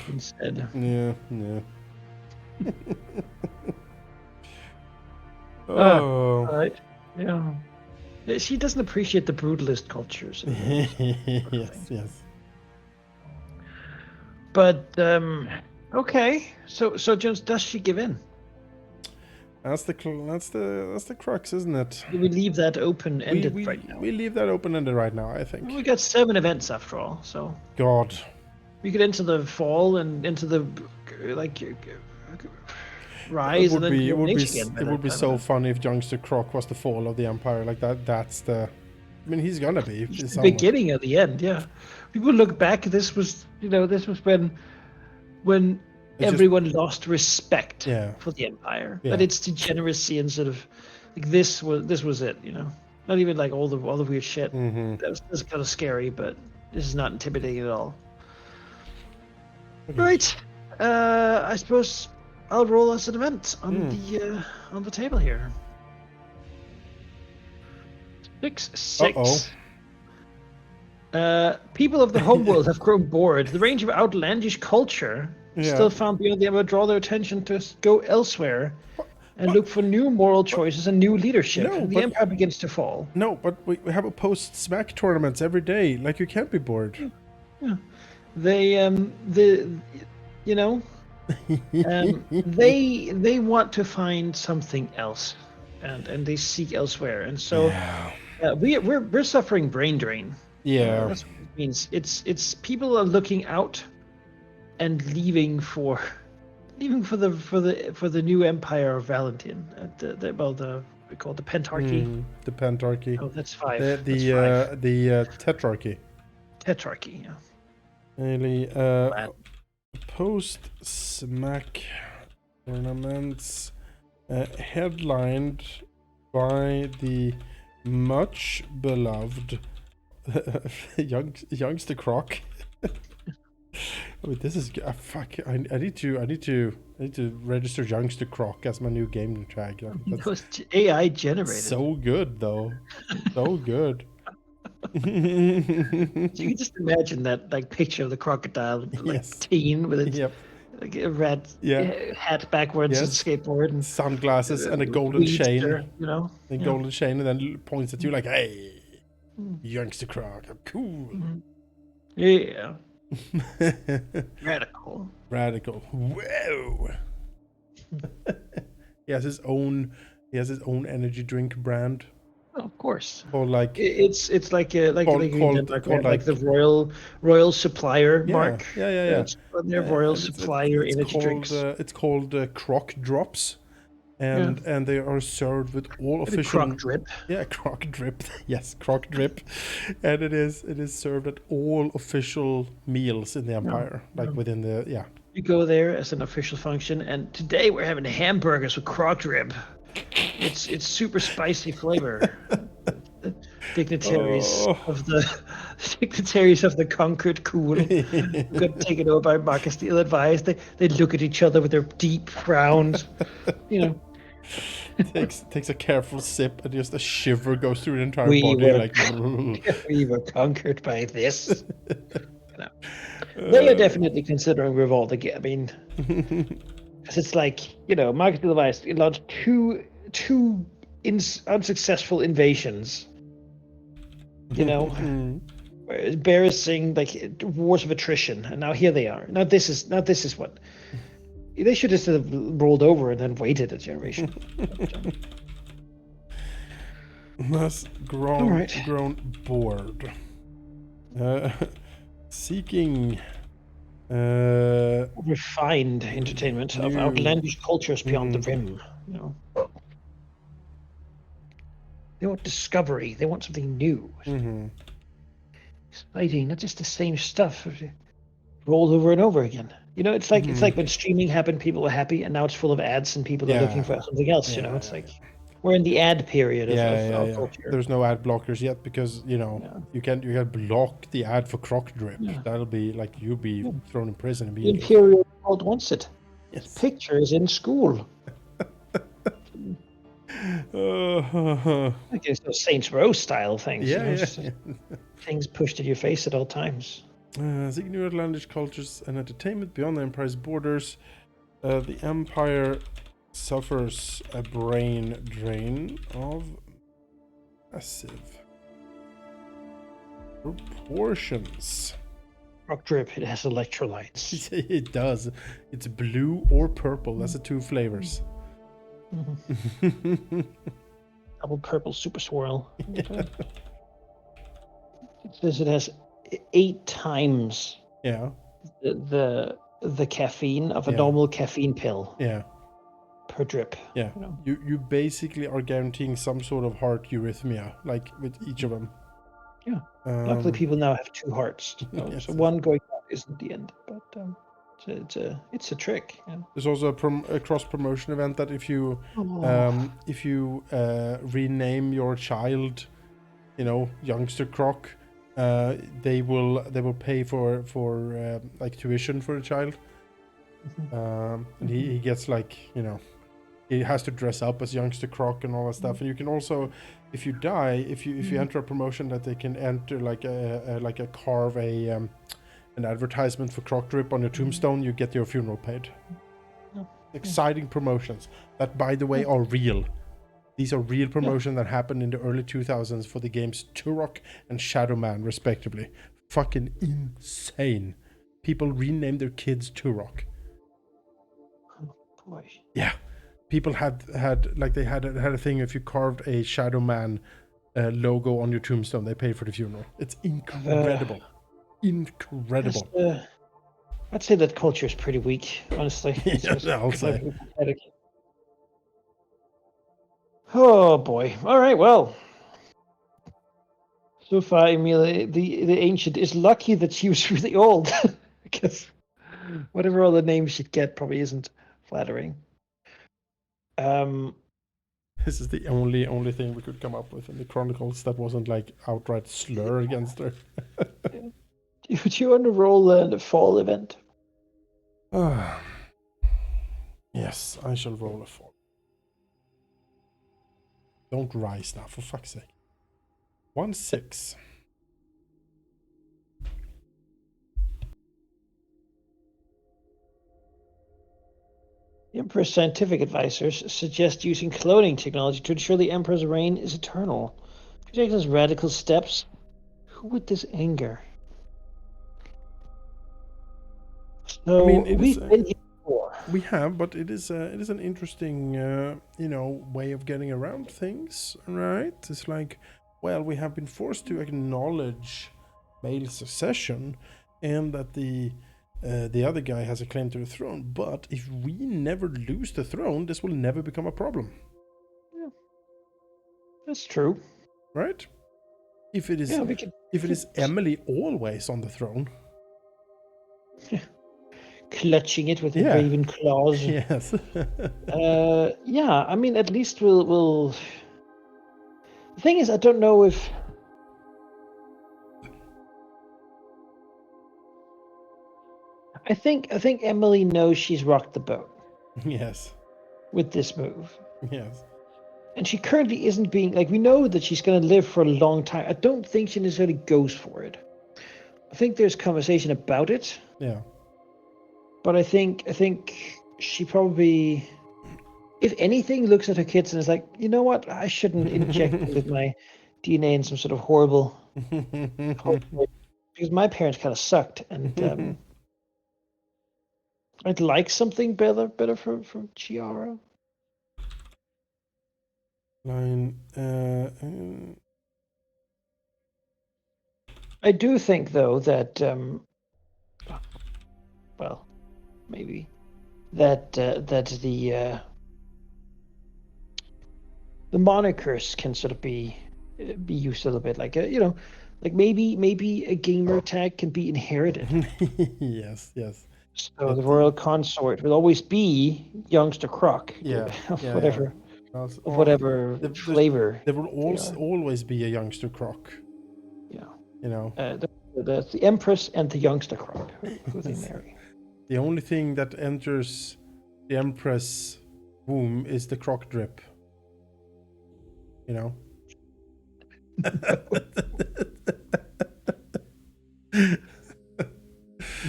instead? Yeah. Oh. Right. Yeah. She doesn't appreciate the brutalist cultures. Yes. But okay. So Jones, does she give in? That's the crux, isn't it? We leave that open-ended right now. We leave that open-ended right now, I think. We got 7 events after all, so. God. We get into the fall and into the rise, and then it would be so fun funny if Youngster Croc was the fall of the Empire. Like that. That's the. I mean, he's gonna be. The beginning of the end. Yeah. People look back. This was when everyone lost respect for the Empire. But its degeneracy and sort of like this was it. Not even like all the weird shit. That was kind of scary, but this is not intimidating at all. Okay. Right. I suppose I'll roll us an event on the table here. 6. People of the homeworld have grown bored. The range of outlandish culture still found beyond the Empire draw their attention to go elsewhere and look for new moral choices and new leadership. No, The but- Empire begins to fall. No, but we have a post-smack tournaments every day. Like, you can't be bored. They they want to find something else, and they seek elsewhere. And so we're suffering brain drain. Yeah. That's what it means. It's people are looking out and leaving for the new empire of Valentin. We call it the Pentarchy. The Pentarchy. Oh, that's 5. The That's 5. Tetrarchy. Tetrarchy. Yeah. Really, post-smack tournaments headlined by the much beloved youngster Croc. Wait, this is fuck. I need to register youngster Croc as my new game tag. That was AI generated. So good though, so good. So you can just imagine that picture of the crocodile, teen with its like a red hat backwards and skateboard and sunglasses and a golden chain, golden chain, and then points at you like, "Hey, youngster Croc, I'm cool." Yeah. Radical. Whoa. He has his own energy drink brand. Oh, of course. Or like it's like the royal supplier mark. Yeah. It's their royal supplier energy drinks. It's called Croc Drops, and they are served with all official Croc Drip. Yeah, Croc Drip. Yes, Croc Drip, and it is served at all official meals in the Empire, within the You go there as an official function, and today we're having hamburgers with Croc Drip. It's super spicy flavor. The dignitaries of the conquered cool got taken over by Marcus the Ill-Advised. They look at each other with their deep frowns. Takes a careful sip, and just a shiver goes through the entire body. We were conquered by this. They are definitely considering revolt again. I mean, because it's like, Marcus the Ill-Advised launched two unsuccessful invasions. Embarrassing, wars of attrition, and now here they are. Now this is what they should just have rolled over and then waited a generation. Thus grown bored, seeking refined entertainment of outlandish cultures beyond the rim. They want discovery. They want something new. Exciting, not just the same stuff rolled over and over again. It's like when streaming happened, people were happy, and now it's full of ads and people are looking for something else. It's like we're in the ad period of culture. There's no ad blockers yet because you can block the ad for Croc Drip. That'll be like you'll be thrown in prison immediately. The Imperial world wants it. Yes. Pictures in school. Like it's those Saints Row style things. Things pushed in your face at all times. Seeking new outlandish cultures and entertainment beyond the Empire's borders. The Empire suffers a brain drain of massive proportions. Rock Drip, it has electrolytes. It does. It's blue or purple. That's the two flavors. Double purple super swirl. It says it has 8 times the caffeine of a normal caffeine pill. Per drip. You basically are guaranteeing some sort of heart eurythmia, like with each of them. Luckily, people now have 2 hearts, so one going out isn't the end. But it's a trick. There's also a cross promotion event that if you rename your child, youngster Croc, they will pay for like tuition for the child, and he gets like he has to dress up as youngster Croc and all that stuff. And you can also, if you die, if you enter a promotion, that they can enter like a carve an advertisement for Croc Drip on your tombstone, you get your funeral paid. Exciting promotions that, by the way, are real. These are real promotions that happened in the early 2000s for the games Turok and Shadow Man, respectively. Fucking insane. People renamed their kids Turok. Oh, boy. Yeah. People had like they had a thing, if you carved a Shadow Man logo on your tombstone, they paid for the funeral. It's incredible. Incredible. I'd say that culture is pretty weak, honestly. Yeah, I'll say. Pathetic. Oh boy. All right, well. So far, Emilia, the ancient is lucky that she was really old. Because whatever other name she'd get probably isn't flattering. This is the only thing we could come up with in the Chronicles that wasn't like outright slur against her. Do you want to roll the fall event? Yes, I shall roll a fall. Don't rise now, for fuck's sake. 1-6. The Emperor's scientific advisors suggest using cloning technology to ensure the Emperor's reign is eternal. If he takes those radical steps, who would this anger? So I mean, we've been here before. we have, but it is an interesting way of getting around things, right? It's like, well, we have been forced to acknowledge male succession, and that the other guy has a claim to the throne. But if we never lose the throne, this will never become a problem. Yeah, that's true. Right? If it is, Yeah, if it is Emily always on the throne, clutching it with her raven claws. Yes. Yeah, I mean, at least we'll. The thing is, I don't know if. I think Emily knows she's rocked the boat Yes. with this move. Yes. And she currently isn't being like, we know that she's going to live for a long time. I don't think she necessarily goes for it. I think there's conversation about it. Yeah. But I think she probably, if anything, looks at her kids and is like, you know what? I shouldn't inject with my DNA in some sort of horrible because my parents kind of sucked, and I'd like something better from Chiara. Line. I do think, though, that well, maybe that the monikers can sort of be used a little bit, like like maybe a gamer tag can be inherited. Yes. Yes. So the royal consort will always be youngster Croc. Yeah. Whatever. Yeah. Of whatever flavor. There will always be a youngster Croc. Yeah. You know. That's the Empress and the youngster Croc who they marry. The only thing that enters the Empress womb is the Croc drip. You know.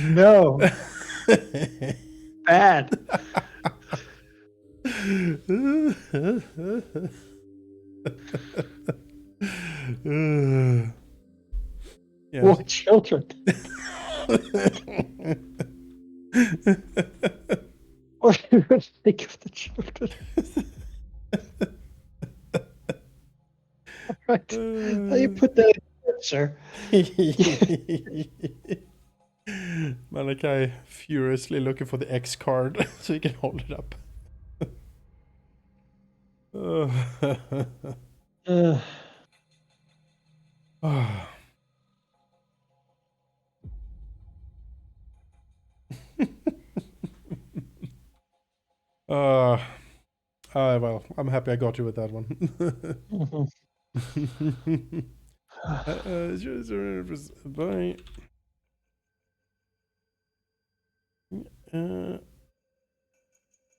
No. Bad. Yes. What children? What do you think of the children? Right. How you put that in, sir? Manaki furiously looking for the X card so he can hold it up. Well, I'm happy I got you with that one. Bye.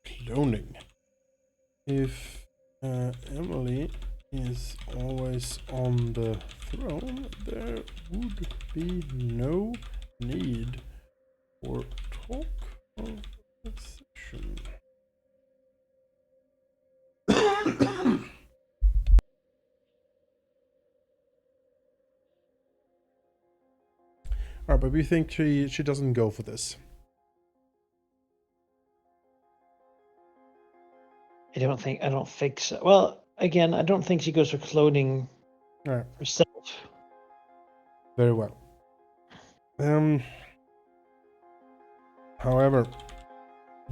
Cloning. if Emily is always on the throne, there would be no need for talk of succession. Alright, but we think she doesn't go for this. I don't think so. Well, again, I don't think she goes for cloning herself. Very well. However,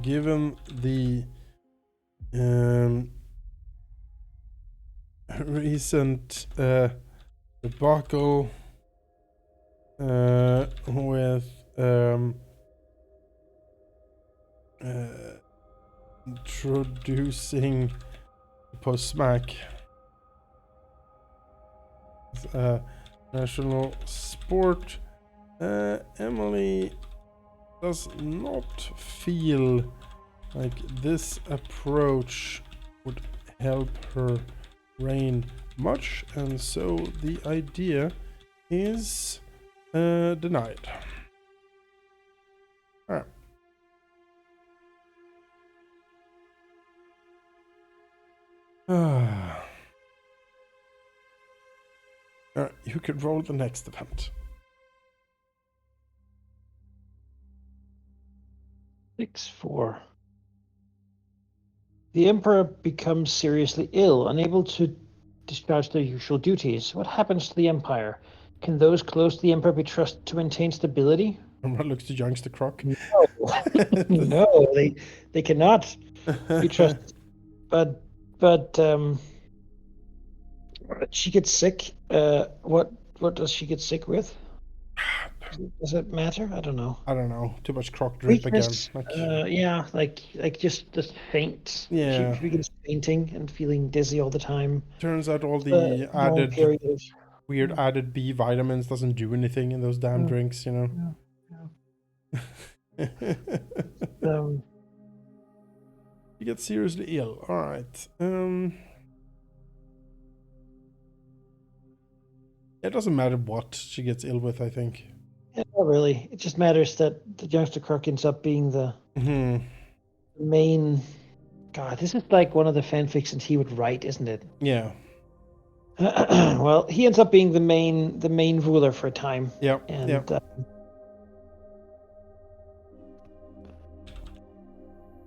given the recent debacle with introducing post-smack as a national sport, Emily does not feel like this approach would help her reign much, and so the idea is denied. All right. You could roll the next event. 6-4. The Emperor becomes seriously ill, unable to discharge their usual duties. What happens to the Empire? Can those close to the Emperor be trusted to maintain stability? Someone looks to youngster Croc. No, no, they cannot be trusted. But she gets sick. What does she get sick with? Does it matter? I don't know. I don't know. Too much Croc drip Weakness. again. Yeah, like just faint. Yeah. She begins fainting and feeling dizzy all the time. Turns out all the Long period of weird added B vitamins doesn't do anything in those damn drinks, you know. You get seriously ill. All right. It doesn't matter what she gets ill with, I think. Yeah, not really. It just matters that the youngster Croc ends up being the main. God, this is like one of the fan fictions he would write, isn't it? Yeah. Well, he ends up being the main ruler for a time. Yeah. And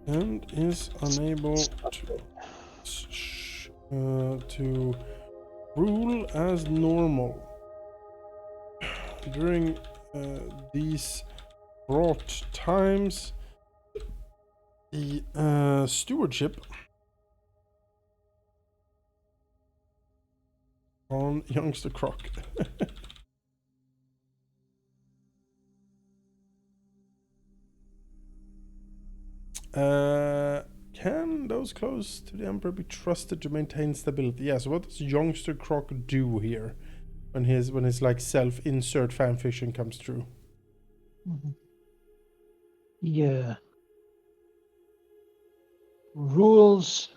and is unable to rule as normal during these fraught times. The stewardship on youngster Croc. Can those close to the Emperor be trusted to maintain stability? Yeah, so what does youngster Croc do here when his like self-insert fanfiction comes true? Yeah. Rules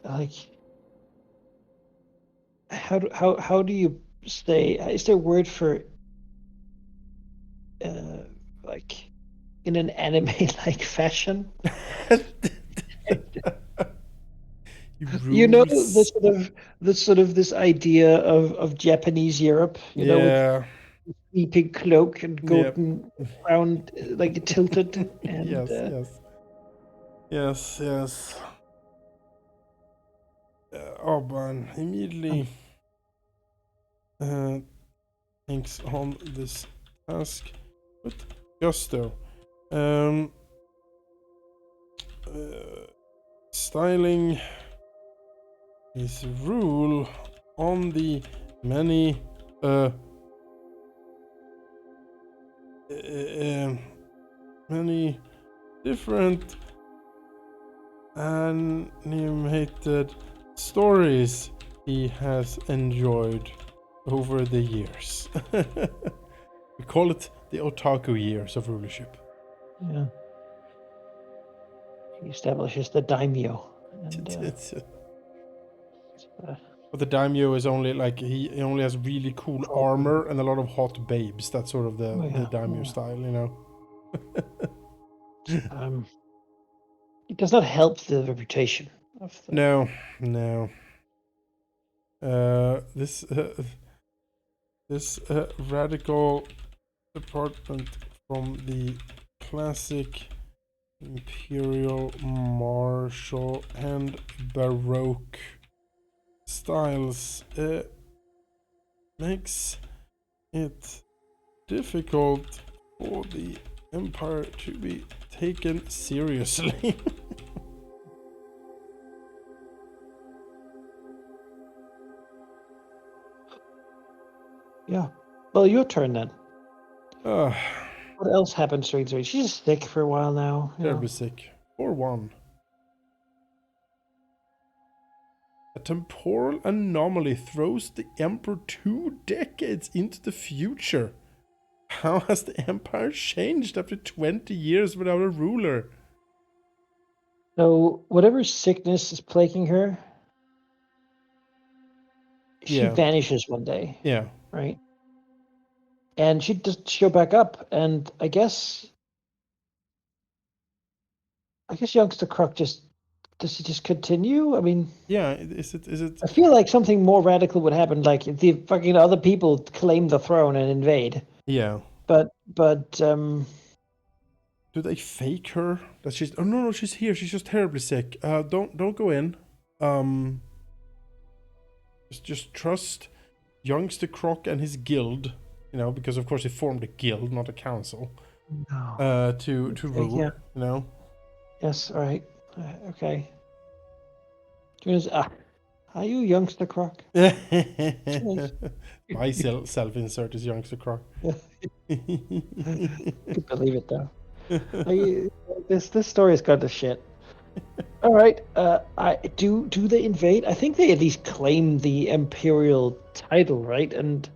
like how do you stay? Is there a word for like in an anime-like fashion? You know, the sort of this idea of Japanese Europe, you know, with sleeping cloak and golden crown, like tilted, and yes. Auburn immediately takes on this task with gusto. Styling his rule on the many many different animated stories he has enjoyed over the years. We call it the otaku years of rulership. Yeah. He establishes the daimyo, and but the daimyo is only like he only has really cool armor and a lot of hot babes. That's sort of the daimyo style, you know. It does not help the reputation of the. No. This radical department from the classic imperial, martial, and baroque styles makes it difficult for the empire to be taken seriously. Yeah. Well, your turn then. What else happens during the race? She's sick for a while now. Terribly sick. For one. A temporal anomaly throws the Emperor 2 decades into the future. How has the Empire changed after 20 years without a ruler? So, whatever sickness is plaguing her, she vanishes one day. Yeah. Right? And she just show back up, and I guess youngster Croc does he just continue? I mean, yeah, is it? I feel like something more radical would happen, like if the fucking other people claim the throne and invade. Yeah. But do they fake her? That she's no, she's here. She's just terribly sick. Don't go in. Just trust youngster Croc and his guild. You know, because of course he formed a guild, not a council. No. To rule. Yeah. You know. Yes. All right. Okay. Are you youngster Croc? My self-insert is youngster Croc. I could believe it though. This story has gone to shit. All right. Do they invade? I think they at least claim the imperial title, right? And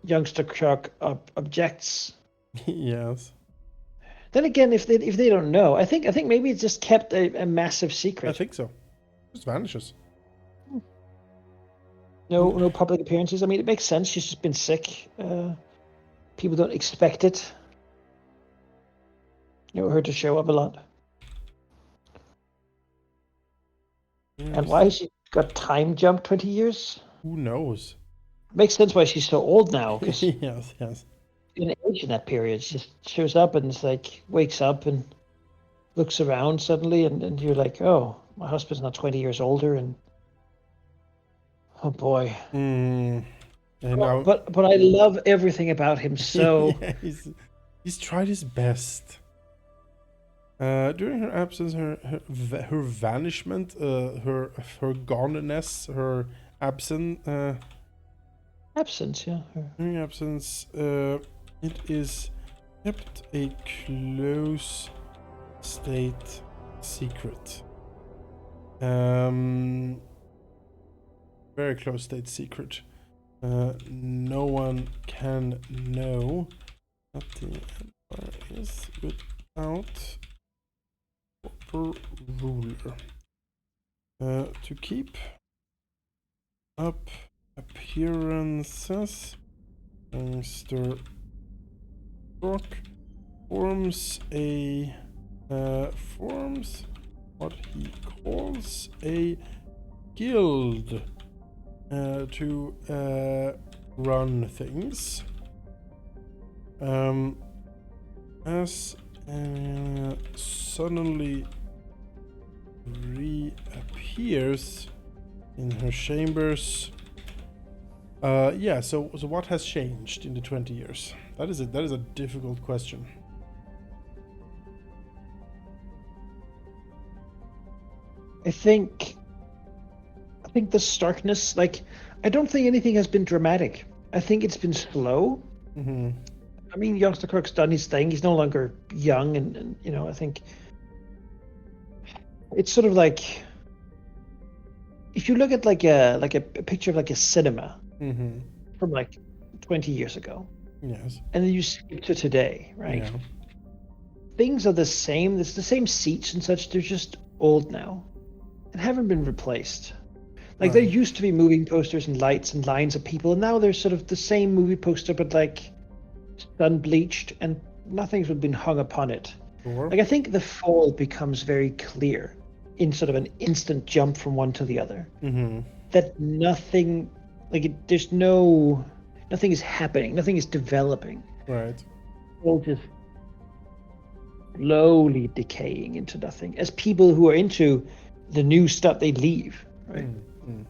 youngster Croc objects. Yes. Then again, if they don't know, I think maybe it's just kept a massive secret. I think so. Just vanishes. No public appearances. I mean, it makes sense. She's just been sick. People don't expect it. Her to show up a lot. Yes. And why has she got time jump 20 years? Who knows? Makes sense why she's so old now. yes. In age in that period, she just shows up and it's like wakes up and looks around suddenly, and you're like, oh, my husband's not 20 years older, and oh boy. But I love everything about him. So yeah, he's tried his best. During her absence, her vanishment, her goneness, her absence. Absence, yeah. During absence, it is kept a close state secret. Very close state secret. No one can know that the Empire is without proper ruler. To keep up appearances, Mr. Croc forms what he calls a guild to run things. As suddenly reappears in her chambers. Yeah. So what has changed in the 20 years? That is a difficult question. I think the starkness, like, I don't think anything has been dramatic. I think it's been slow. Mm-hmm. I mean, youngster Croc's done his thing. He's no longer young, and I think it's sort of like if you look at like a picture of like a cinema from like 20 years ago. Yes. And then you skip to today, right? things are the same. It's the same seats and such. They're just old now and haven't been replaced. Like there Right. used to be moving posters and lights and lines of people, and now there's sort of the same movie poster, but like sun bleached, and nothing's been hung upon it. Sure. Like I think the fall becomes very clear in sort of an instant jump from one to the other. Mm-hmm. That nothing, nothing is happening, nothing is developing. Right. All just slowly decaying into nothing. As people who are into the new stuff, they leave, right? Mm-hmm.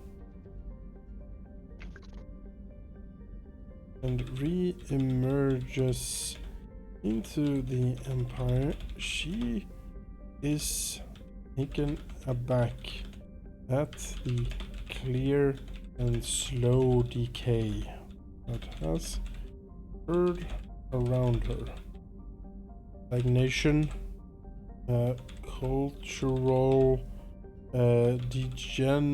And re-emerges into the Empire. She is taken aback at the clear and slow decay that has occurred around her. Stagnation, cultural degeneracy.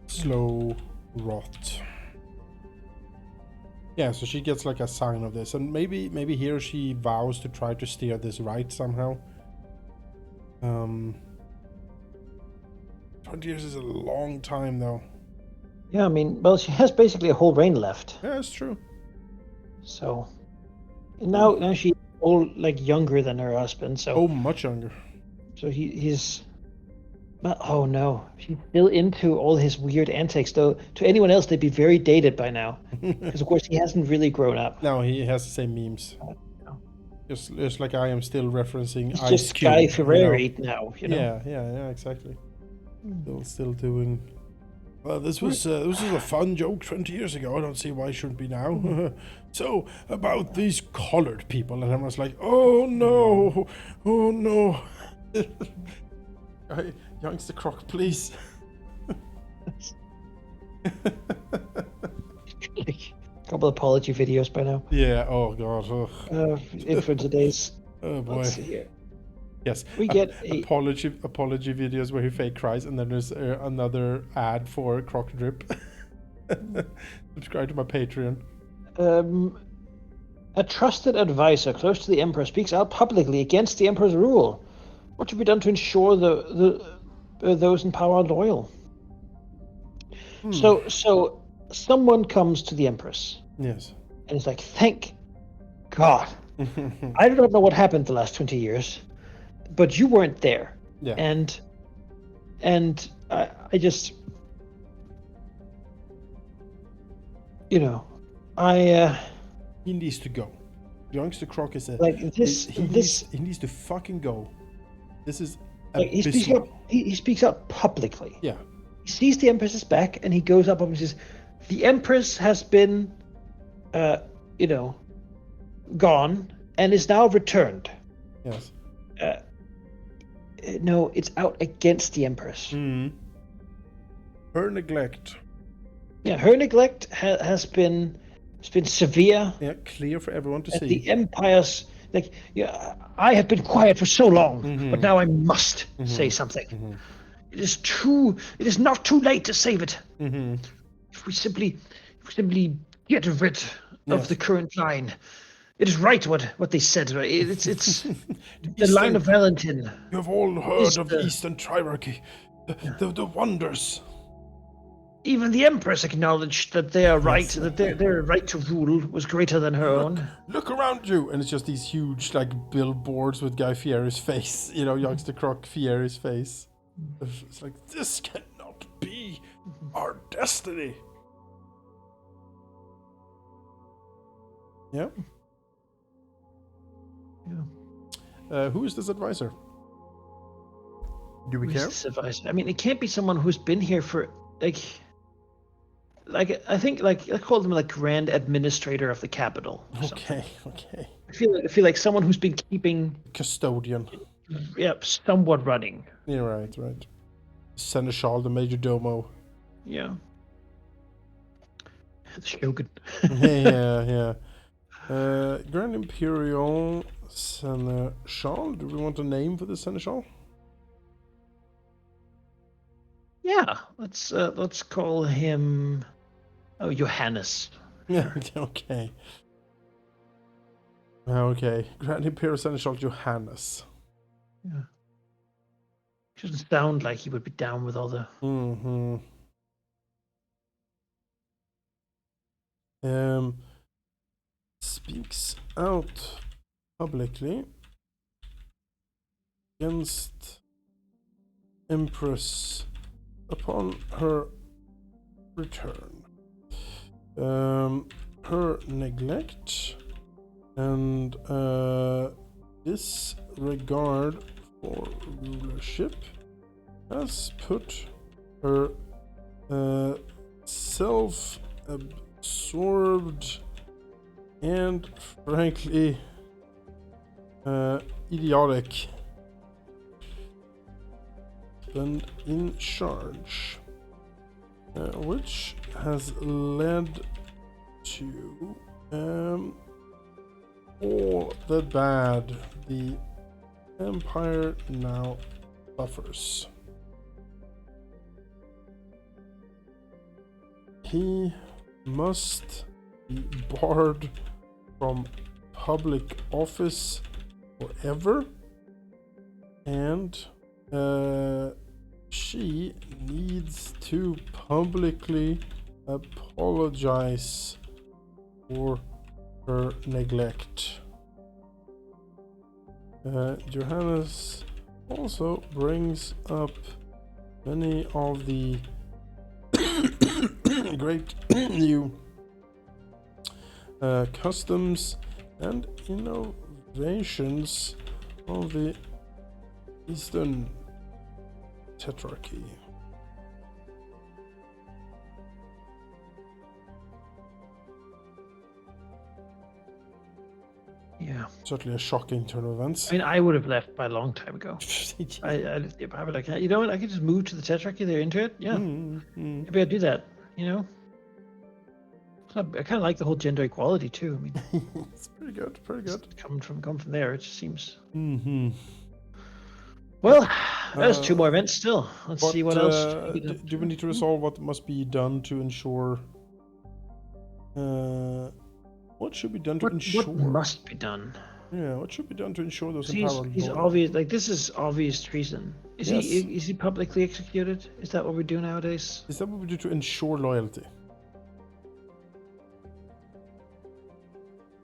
Slow rot. Yeah, so she gets like a sign of this, and maybe here she vows to try to steer this right somehow. 20 years is a long time, though. Yeah, I mean, well, she has basically a whole reign left. Yeah, it's true. So now she's all like younger than her husband. So Oh, much younger. so he's. But oh no, she's still into all his weird antics. Though to anyone else, they'd be very dated by now, because of course he hasn't really grown up. No, he has the same memes. No. Just like I am still referencing He's Ice just Cube. Guy You Fieri now. You know. Yeah, exactly. Still doing. Well, this was a fun joke 20 years ago. I don't see why it shouldn't be now. So about these colored people, and I was like, oh no, oh no. Youngster Croc, please. Like, a couple apology videos by now. Yeah. Oh god. Ugh. Influencer days. Oh boy. Let's see here. Yes. We get a apology videos where he fake cries, and then there's another ad for Croc Drip. Subscribe to my Patreon. a trusted advisor close to the emperor speaks out publicly against the emperor's rule. What should be done to ensure those in power are loyal? So someone comes to the empress Yes. and is like, "Thank God, I don't know what happened the last 20 years, but you weren't there." Yeah. And I just, he needs to go. Youngster Croc is a like this. he needs to fucking go. This is like he speaks out publicly. Yeah. He sees the empress's back and he goes up and says, "The empress has been, gone and is now returned." Yes. No, it's out against the empress. Her neglect. Yeah, her neglect has been severe. Yeah, clear for everyone to see. The empire's I have been quiet for so long, but now I must say something. It is not too late to save it. If we simply get rid of the current line. It is right what they said. Right? It's the line of Valentin. You have all heard of the Eastern Triarchy, the wonders. Even the Empress acknowledged that they are right, that their right to rule was greater than her own. Look around you, and it's just these huge billboards with Guy Fieri's face, Youngster Croc Fieri's face. It's like, this cannot be our destiny. Yeah. Yeah. Who is this advisor? Do we care? This advisor? I mean, it can't be someone who's been here for I think I call them Grand Administrator of the Capital. Okay. I feel like someone who's been keeping custodian. Yep, somewhat running. Yeah, right. Seneschal, the Major Domo. Yeah. The Shogun. Yeah. Grand Imperial Seneschal. Do we want a name for the Seneschal? Yeah, let's call him Johannes. Yeah. Sure. Okay. Okay. Grand Imperial Seneschal Johannes. Yeah. Doesn't sound like he would be down with all the. Mm-hmm. Speaks out publicly against Empress upon her return. Her neglect and disregard for rulership has put her self-absorbed and frankly idiotic and in charge, which has led to all the bad the Empire now suffers. He must be barred from public office forever, and she needs to publicly apologize for her neglect. Johannes also brings up many of the great new customs and innovations of the Eastern Tetrarchy. Yeah. Certainly a shocking turn of events. I mean, I would have left by a long time ago. I would like, you know what? I could just move to the Tetrarchy. They're into it. Yeah. Maybe I'd do that. You know. I kind of like the whole gender equality too. I mean, it's pretty good. Pretty good. Coming from there, it just seems. Mm-hmm. Well, there's two more events still. Let's see what else. Do we need to resolve what must be done to ensure? What should be done to ensure? What must be done? Yeah, what should be done to ensure those empowered? He's obvious. Like, this is obvious treason. Is he publicly executed? Is that what we do nowadays? Is that what we do to ensure loyalty?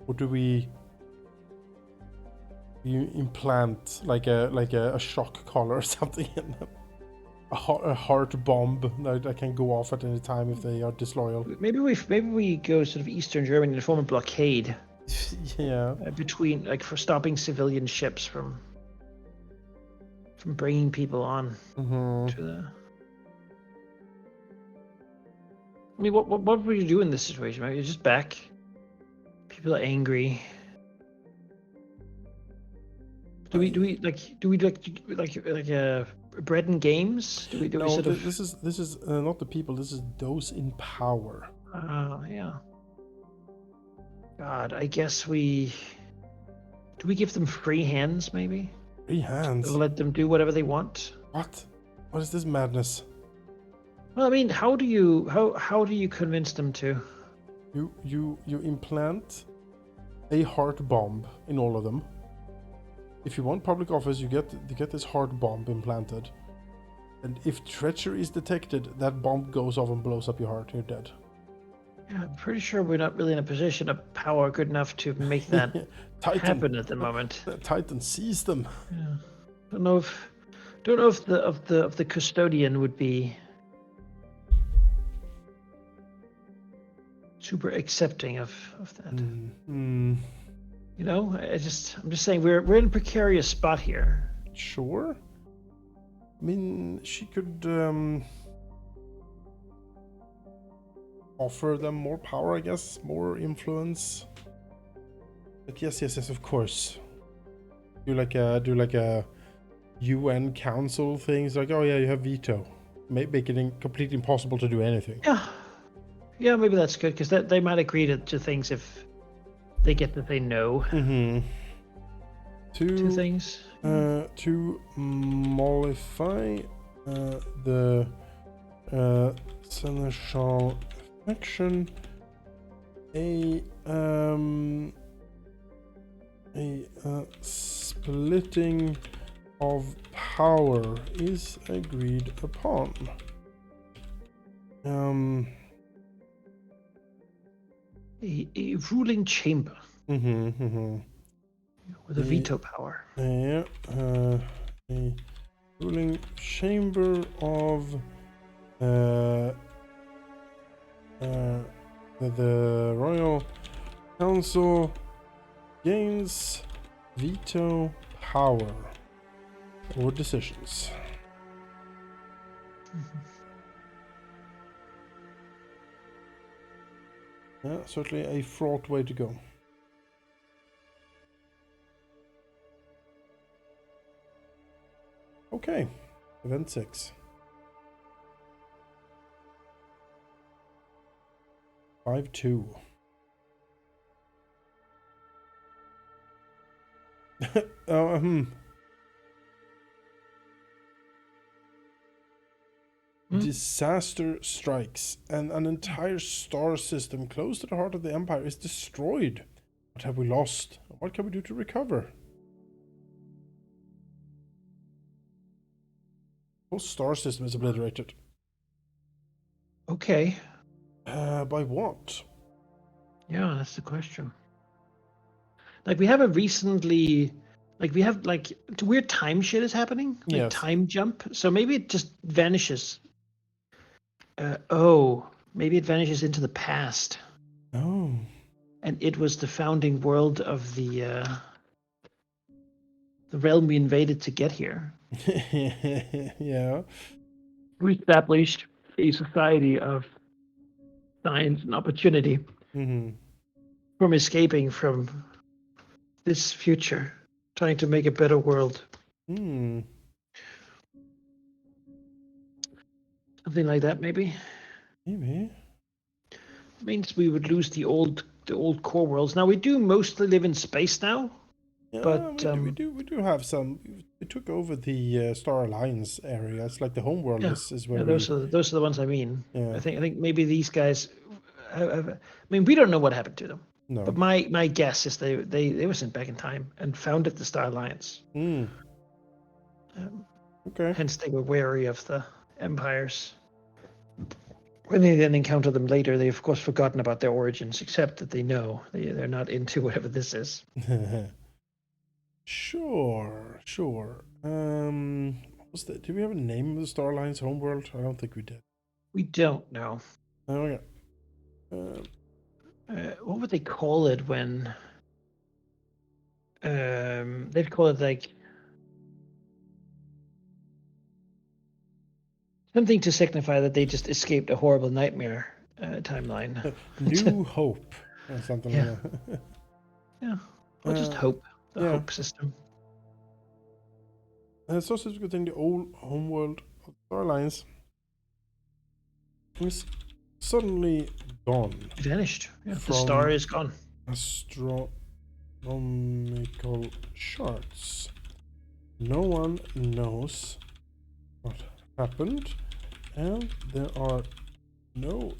Or do we implant like a shock collar or something in them? A heart bomb that can go off at any time if they are disloyal. Maybe we go sort of Eastern Germany and form a blockade. Yeah. Between, like, for stopping civilian ships from bringing people on to the. I mean, what would you do in this situation? Right? You're just back. People are angry. Do we bread and games? Do we sort of? This is not the people. This is those in power. Yeah. God, I guess do we give them free hands, maybe? Free hands? Let them do whatever they want? What? What is this madness? Well, I mean, how do you convince them to? You implant a heart bomb in all of them. If you want public office, you get this heart bomb implanted. And if treachery is detected, that bomb goes off and blows up your heart. You're dead. Yeah, I'm pretty sure we're not really in a position of power good enough to make that happen at the moment. Titan sees them. Yeah. Don't know if the custodian would be super accepting of that. You know, I'm just saying we're in a precarious spot here. Sure. I mean, she could offer them more power, I guess, more influence. But yes, of course. Do like a UN council things, like, oh yeah, you have veto. Make it completely impossible to do anything. Yeah, maybe that's good, because they might agree to things if they get to say no to things. To mollify the seneschal faction, a splitting of power is agreed upon. A ruling chamber with a veto power. Yeah, a ruling chamber of the Royal Council gains veto power over decisions. Yeah, certainly a fraught way to go. Okay, event 6. 5-2. Disaster strikes, and an entire star system close to the heart of the Empire is destroyed. What have we lost? What can we do to recover? Whole star system is obliterated. Okay. By what? Yeah, that's the question. Like we have a recently, like we have like weird time shit is happening, like Yes. time jump. So maybe it just vanishes. Maybe it vanishes into the past. Oh. And it was the founding world of the realm we invaded to get here. Yeah. We established a society of science and opportunity from escaping from this future, trying to make a better world. Something like that, maybe. Maybe. It means we would lose the old core worlds. Now we do mostly live in space now. Yeah, But we do have some. We took over the Star Alliance area. It's like the homeworld is where those are the ones I mean. Yeah. I think maybe these guys. I mean, we don't know what happened to them. No. But my guess is they were sent back in time and founded the Star Alliance. Okay. Hence, they were wary of the empires. When they then encounter them later, they've of course forgotten about their origins, except that they know they're not into whatever this is. Sure. What was that? Did we have a name of the Star Alliance homeworld? I don't think we did. We don't know. Oh yeah. What would they call it when? They'd call it like something to signify that they just escaped a horrible nightmare timeline. New Hope or something like that. Yeah. Or just hope. The hope system. It's also a good thing the old homeworld of Star Alliance is suddenly gone. It vanished. Yeah, the star is gone. Astronomical charts. No one knows what happened, and there are no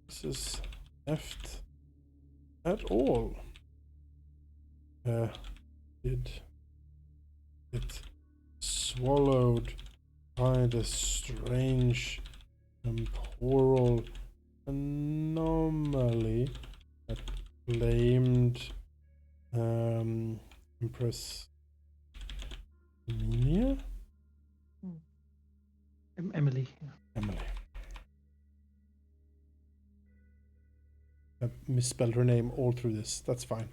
traces left at all. Did it swallowed by the strange temporal anomaly that claimed Empress Emilia? Emily. Emily. I misspelled her name all through this. That's fine.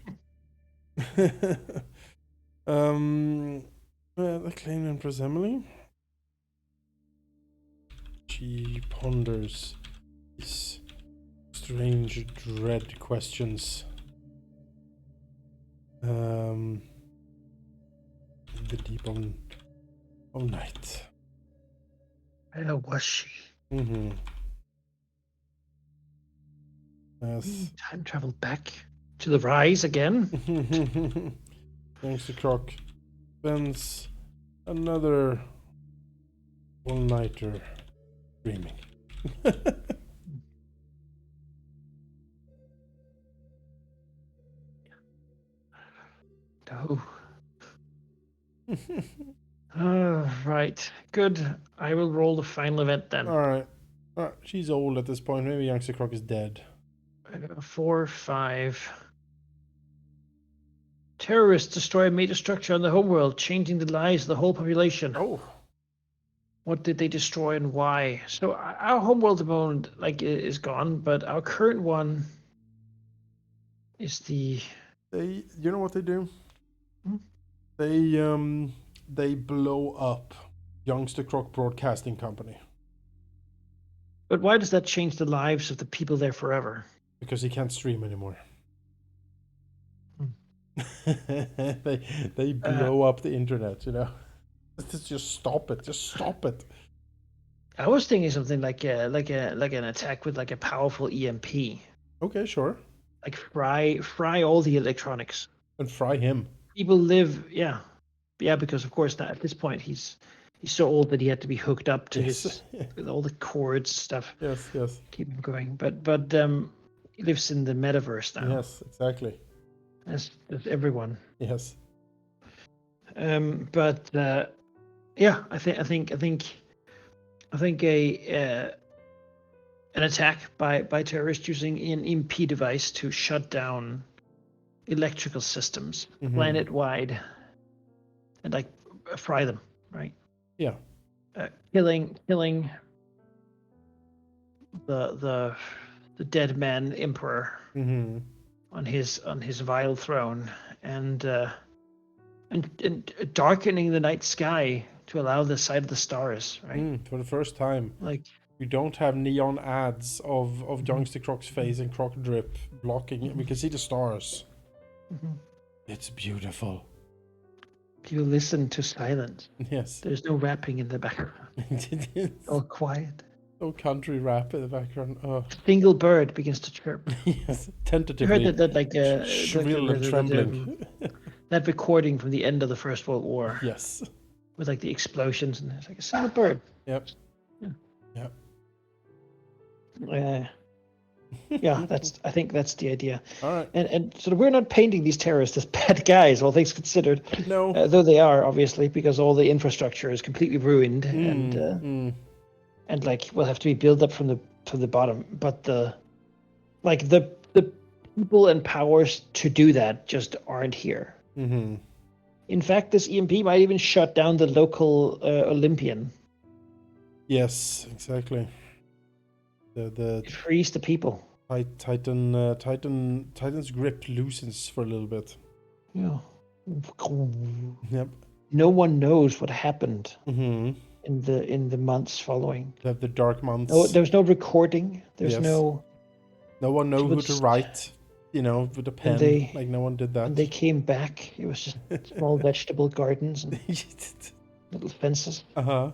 The claimed Empress Emily. She ponders these strange, dread questions. In the deep of night. Where was she? As Time travel back. To the rise again. Youngster Croc spends another all-nighter dreaming. Oh. Right. Good. I will roll the final event then. All right. She's old at this point. Maybe Youngster Croc is dead. 4, 5. Terrorists destroy a major structure on the homeworld, changing the lives of the whole population. Oh. What did they destroy and why? So our homeworld at the moment, is gone, but our current one is the. You know what they do? Hmm? They blow up Youngster Croc Broadcasting Company. But why does that change the lives of the people there forever? Because he can't stream anymore. They blow up the internet, you know. Just stop it. Just stop it. I was thinking something like an attack with like a powerful EMP. Okay, sure. Like fry all the electronics. And fry him. People live, yeah, because of course at this point he's so old that he had to be hooked up to his with all the cords stuff. Yes. Keep him going, but he lives in the metaverse now. Yes, exactly. As everyone. Yes. But yeah, I think an attack by terrorists using an EMP device to shut down electrical systems planet wide and like fry them, right? Yeah. Killing the dead man emperor on his vile throne and darkening the night sky to allow the sight of the stars, right? For the first time. Like we don't have neon ads of Youngster Croc's face and Croc drip blocking it. We can see the stars. It's beautiful. People listen to silence. Yes. There's no rapping in the background. All quiet. No country rap in the background. Oh. Single bird begins to chirp. Yes, tentatively. You heard that like shrill and trembling. That recording from the end of the First World War. Yes. With like the explosions and it's like a single bird. Yep. Yeah. Yeah, I think that's the idea. All right. And so we're not painting these terrorists as bad guys, all things considered. No. Though they are, obviously, because all the infrastructure is completely ruined and like will have to be built up from the bottom. But the people and powers to do that just aren't here. In fact, this EMP might even shut down the local Olympian. Yes, exactly. It frees the people. Titan's grip loosens for a little bit. Yeah. Yep. No one knows what happened in the months following. The dark months. No, there's no recording. There's no one knows who to write. You know, with a pen. Like no one did that. And they came back. It was just small vegetable gardens and little fences. You know?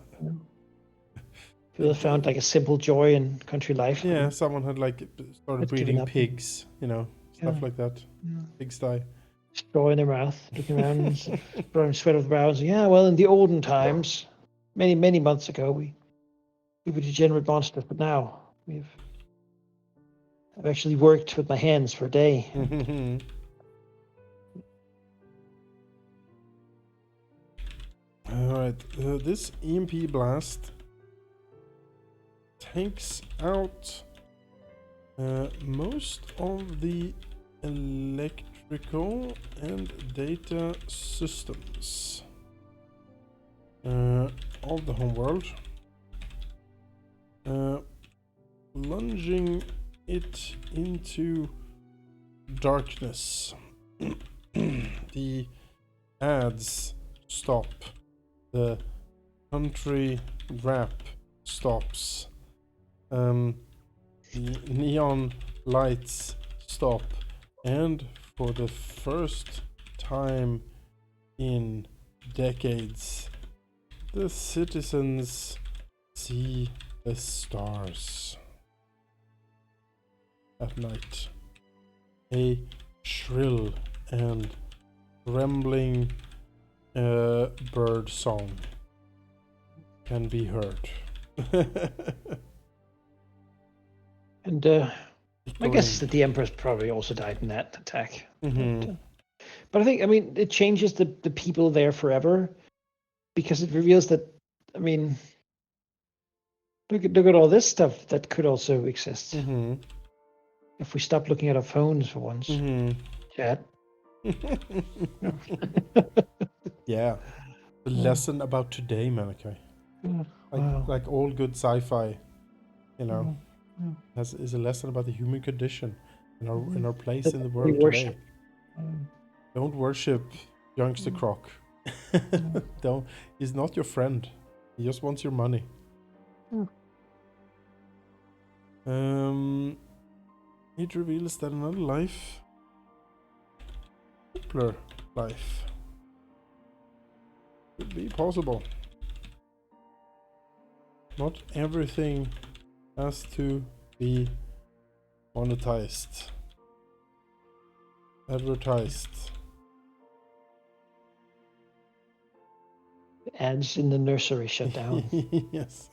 People found like a simple joy in country life. Yeah, someone had like started breeding pigs. You know, stuff like that. Yeah. Pigsty. Straw in their mouth, looking around, and blowing sweat off the brows. Yeah, well, in the olden times, many months ago, we were degenerate monsters, but now I've actually worked with my hands for a day. All right, this EMP blast takes out most of the electrical and data systems of the homeworld, plunging it into darkness. The ads stop. The country rap stops. The neon lights stop. And for the first time in decades, the citizens see the stars at night. A shrill and trembling bird song can be heard. And my guess is that the Empress probably also died in that attack. But I think, I mean, it changes the people there forever, because it reveals that, I mean, look at all this stuff that could also exist. If we stop looking at our phones for once. Chat. Yeah. The lesson about today, Manaki. Like all good sci-fi, you know, is a lesson about the human condition and our place in the world today. Don't worship youngster Croc. Don't. He's not your friend. He just wants your money. It reveals that another life, simpler life, could be possible. Not everything has to be monetized, advertised. Ads in the nursery shut down. Yes.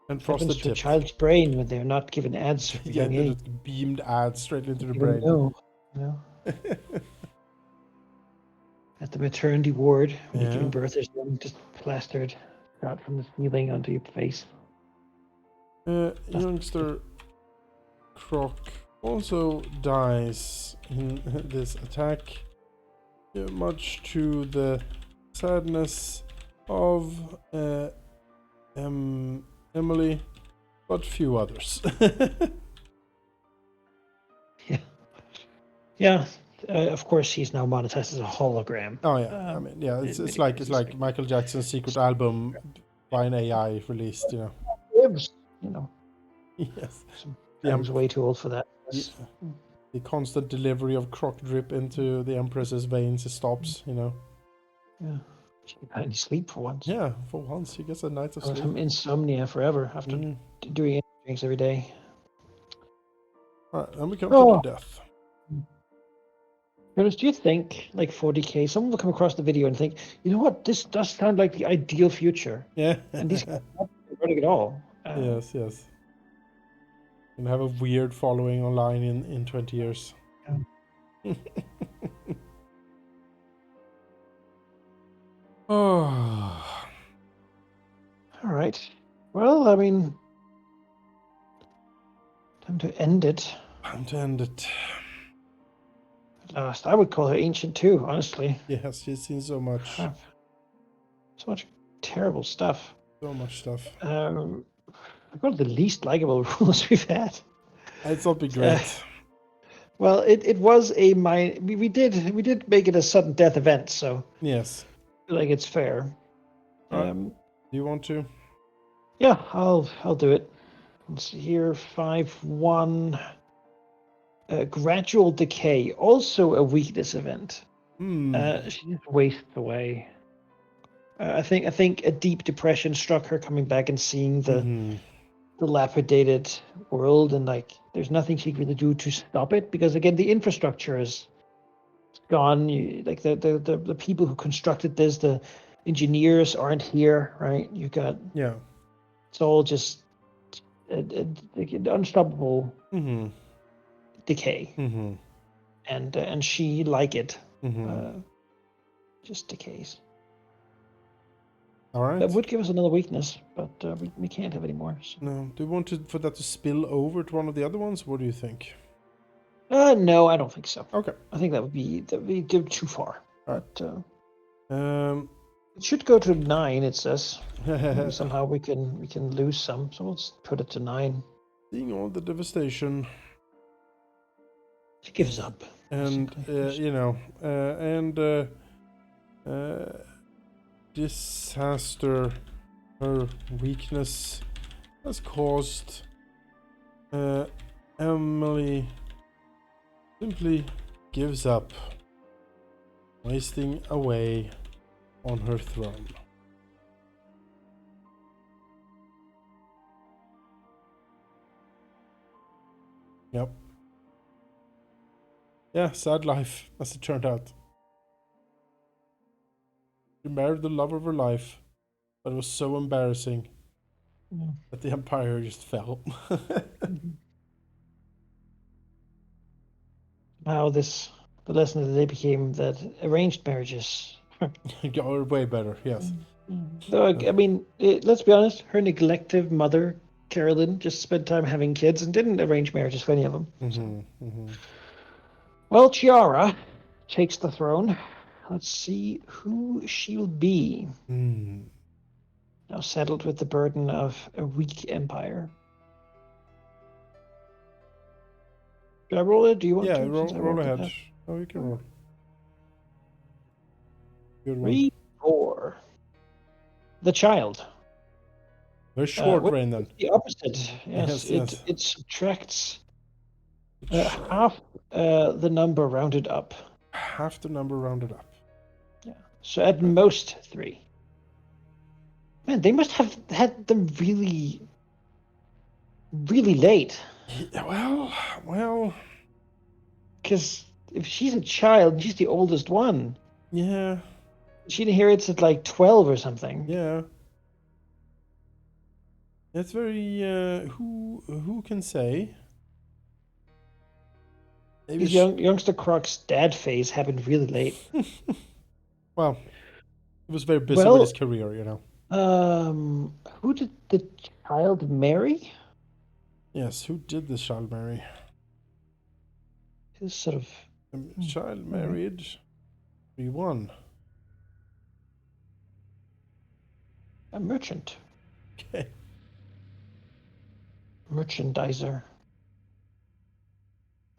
And What happens frosted to a tip. child's brain when they're not given ads from a young age? Just beamed ads straight into the You brain. know. At the maternity ward, when you're giving birth, there's one just plastered out from the ceiling onto your face. Youngster Croc also dies in this attack, much to the sadness of Emily, but few others. Yeah. Of course, he's now monetized as a hologram. Oh yeah, I mean, yeah, it's like Michael Jackson's secret album by an AI released, you know. You know. Yes. I was way too old for that. The constant delivery of croc drip into the Empress's veins stops, you know. Yeah. She can finally sleep for once. Yeah, for once she gets a night of sleep. Some insomnia forever after doing energy drinks every day. Alright, then we come to the death. Jonas, do you think, like 40k, someone will come across the video and think, you know what, this does sound like the ideal future. Yeah. And these guys are not running at all. Yes. And have a weird following online in 20 years. Yeah. Oh. All right. Well, I mean, time to end it. At last. I would call her ancient too, honestly. Yes, she's seen so much. So much terrible stuff. So much stuff. One of the least likable rules we've had. It's not been great. Well, it was a we did make it a sudden death event, so yes, I feel like it's fair. Do you want to? Yeah, I'll do it. Let's see here, 5-1. Gradual decay, also a weakness event. She just wastes away. I think a deep depression struck her coming back and seeing the dilapidated world, and like there's nothing she can really do to stop it, because again the infrastructure is gone. Like the people who constructed this, the engineers aren't here, right? You've got it's all just unstoppable decay, and she, like it, just decays. All right. That would give us another weakness, but we can't have any more. So. No. Do you want for that to spill over to one of the other ones? What do you think? No, I don't think so. Okay. I think that would be too far. All right. It should go to 9. It says. Maybe somehow we can lose some, so let's put it to 9. Seeing all the devastation. She gives up. And disaster, her weakness has caused Emily simply gives up, wasting away on her throne. Yep. Yeah, sad life, as it turned out. She married the love of her life, but it was so embarrassing Yeah. that the empire just fell. Mhm. Now the lesson of the day became that arranged marriages. Are way better, yes. Though I mean, let's be honest, her neglective mother, Carolyn, just spent time having kids and didn't arrange marriages for any of them. Well, Chiara takes the throne. Let's see who she'll be. Now settled with the burden of a weak empire. Do I roll it? Do you want Yeah, to? Since I roll rolled ahead. it. Oh, you can roll. Good one. 3, 4. The child. Very short Which reign is then. the opposite. Yes, Yes, yes. it subtracts It's, half the number rounded up. half the number rounded up. Yeah. So at most 3. Man, they must have had them really, really late. Yeah, well. Because if she's a child, she's the oldest one. Yeah, She inherits at like 12 or something. yeah. It's very. Who can say? Maybe. These youngster Croc's dad phase happened really late. Well, he was very busy with his Well, career, you know. who did the child marry? Yes, who did this child marry? His sort of The child all right. married. 3-1. A merchant, Okay. merchandiser.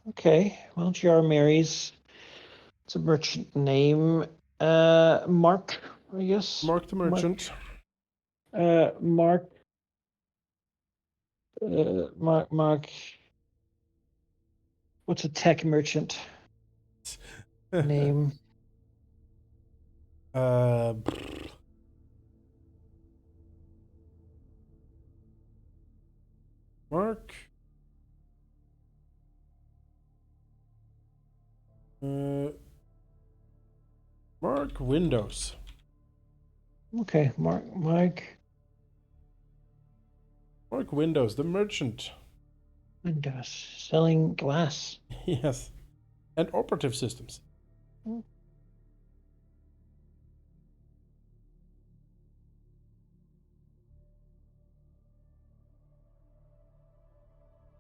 Okay, well, GR marries. It's a merchant name. Mark, I guess. Mark the merchant. Mark. Mark. What's a tech merchant name? uh, Mark. Mark Windows. Okay, Mike Mark Windows, the merchant. Windows selling glass. Yes. And operative systems. Hmm.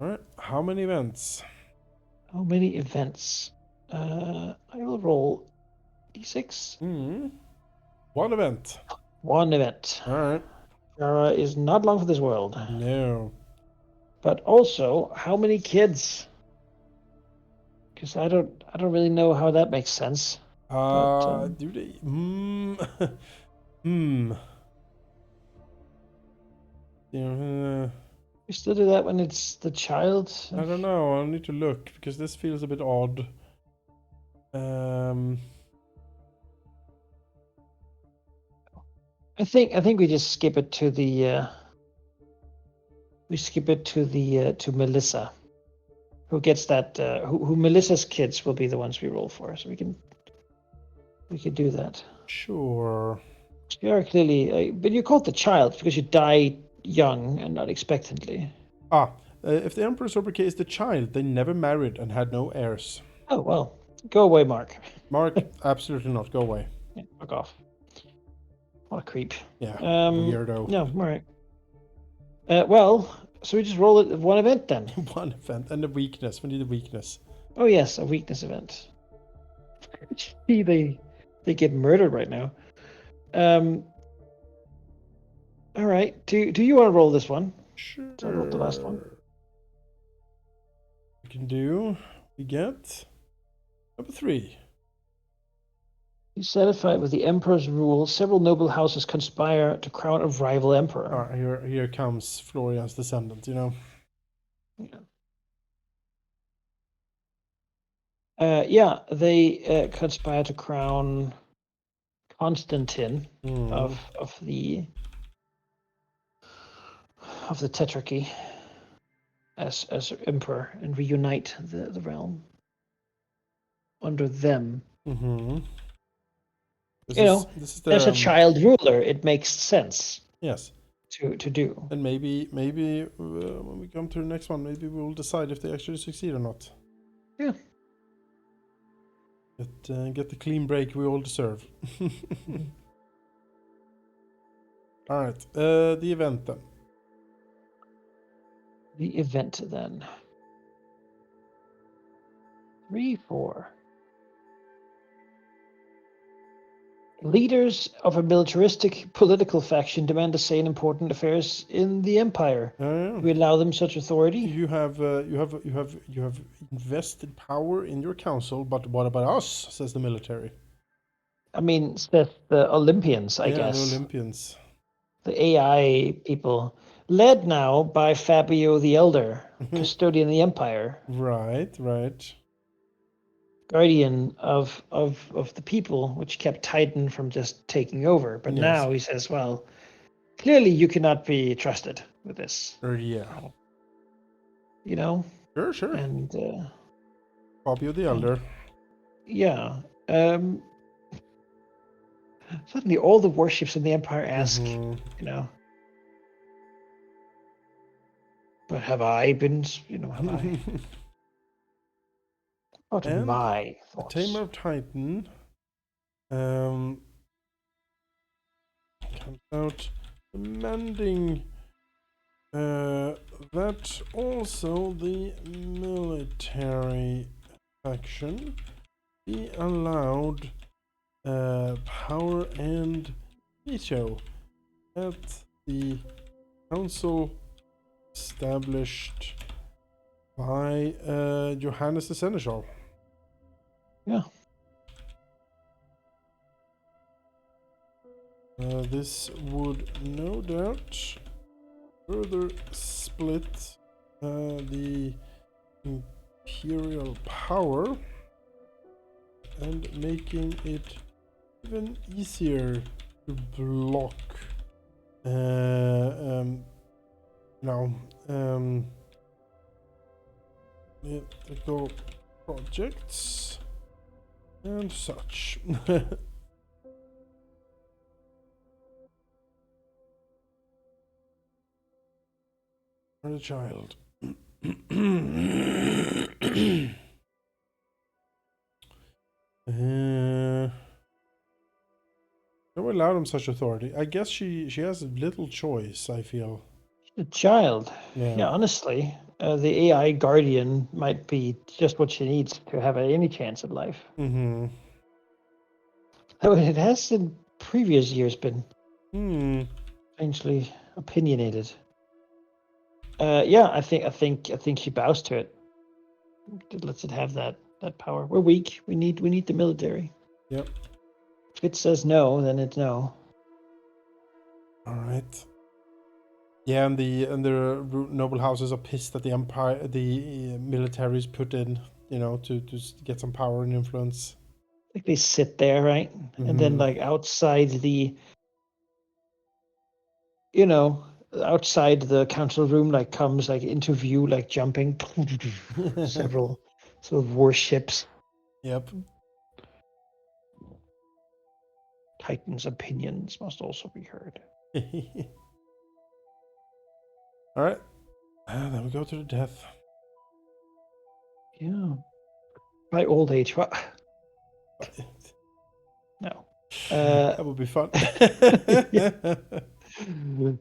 Alright, how many events? How many events? I will roll d6. One event. One event. Alright. Shara is not long for this world. No. But also, how many kids? Because I don't really know how that makes sense. But Do they? Hmm. Yeah, we still do that when it's the child. I don't know. I'll need to look because this feels a bit odd. I think we just skip it to the to Melissa, who gets that who Melissa's kids will be the ones we roll for, so we could do that. Sure. You are clearly, but you called the child because you die young and not expectantly. If the Empress overcame the child, they never married and had no heirs. Oh well, go away, Mark. Mark, absolutely not. Go away. Yeah, fuck off. What a creep. Yeah, Weirdo. weirdo. No, all right. Well, so we just roll it one event then. One event and a weakness. We need a weakness. Oh yes, a weakness event. See, they get murdered right now. All right. Do you want to roll this one? Sure. So I rolled the last one. We can do. We get number 3. Satisfied with the emperor's rule, several noble houses conspire to crown a rival emperor. All right, here comes Florian's descendant. You know. Yeah, they conspire to crown Constantine of the Tetrarchy as emperor and reunite the realm. under them. Mm-hmm. This is There's the a child ruler. It makes sense yes. to do. And maybe when we come to the next one, maybe we'll decide if they actually succeed or not. Yeah. Get the clean break we all deserve. All right. The event then. The event then. 3, 4. Leaders of a militaristic political faction demand a say in important affairs in the empire. Do we allow them such authority? You have invested power in your council, but what about us? Says the military. I mean, says the Olympians, I guess. The Olympians. The AI people, led now by Fabio the Elder, custodian of the empire. Right. Guardian of the people, which kept Titan from just taking over. But now he says, well, clearly you cannot be trusted with this. Yeah. Sure. And Fabio the Elder. Yeah. Suddenly all the warships in the empire ask, but have I been, have I? What are my thoughts? The Tamer of Titan comes out demanding that also the military faction be allowed power and veto at the council established by Johannes the Seneschal. Yeah. This would no doubt further split the imperial power and making it even easier to block mythical projects and such. For the child. Don't allow them such authority. I guess she has little choice, I feel. The child. Yeah, honestly, the AI guardian might be just what she needs to have any chance at life. Mm-hmm. Though it has in previous years been strangely opinionated. I think she bows to it. It lets it have that power. We're weak. We need the military. Yep. If it says no, then it's no. All right. Yeah, and the noble houses are pissed that the empire, the militaries put in, to get some power and influence. Like they sit there, right? Mm-hmm. And then like outside the, outside the council room, like comes like into view, like jumping several sort of warships. Yep. Titan's opinions must also be heard. All right. Then we go to the death. Yeah. By old age. What? No. That would be fun. Do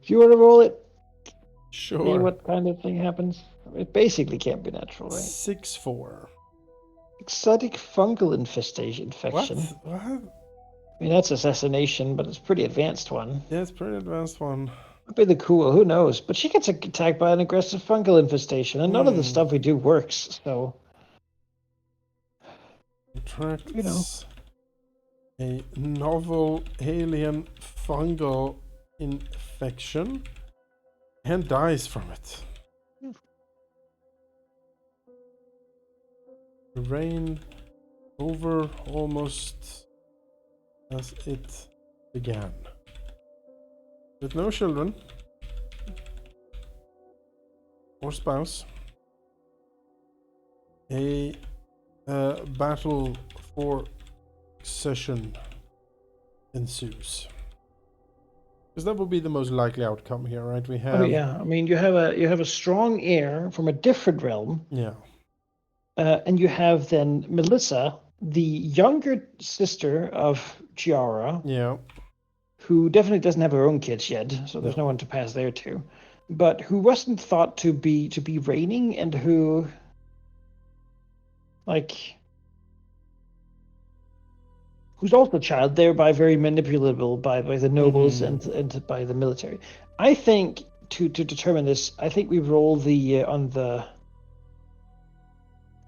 you want to roll it? Sure. See what kind of thing happens? It basically can't be natural, right? 6-4. Exotic fungal infection. What? I mean, that's assassination, but it's a pretty advanced one. Yeah, it's a pretty advanced one. Might be the cool, who knows? But she gets attacked by an aggressive fungal infestation, and none of the stuff we do works, so... Attracts a novel alien fungal infection and dies from it. Reign over almost as it began. With no children or spouse, a Battle for succession ensues. Because that would be the most likely outcome here, right? We have... Oh yeah, I mean you have a strong heir from a different realm. Yeah. And you have then Melissa, the younger sister of Giara, Yeah. who definitely doesn't have her own kids yet, so there's No. no one to pass there to, but who wasn't thought to be reigning, and who, like, who's also a child, thereby very manipulable by the nobles and by the military. I think to determine this, I think we roll the on the.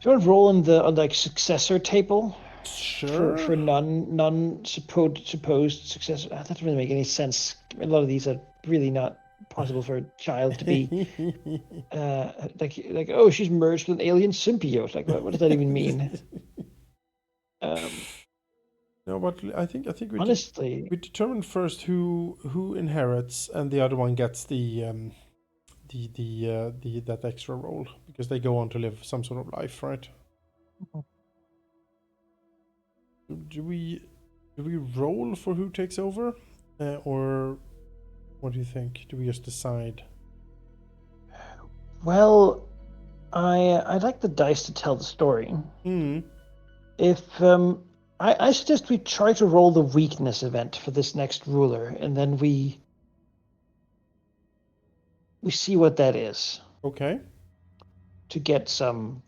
Do you want to roll on the like successor table? Sure. For non supposed successor. That doesn't really make any sense. A lot of these are really not possible for a child to be like oh, she's merged with an alien symbiote. Like what does that even mean? No, but I think we Honestly, we determine first who inherits, and the other one gets the that extra role, because they go on to live some sort of life, right? Do we roll for who takes over, or what do you think? Do we just decide? well, I like the dice to tell the story. If I suggest we try to roll the weakness event for this next ruler, and then we see what that is. Okay. To get some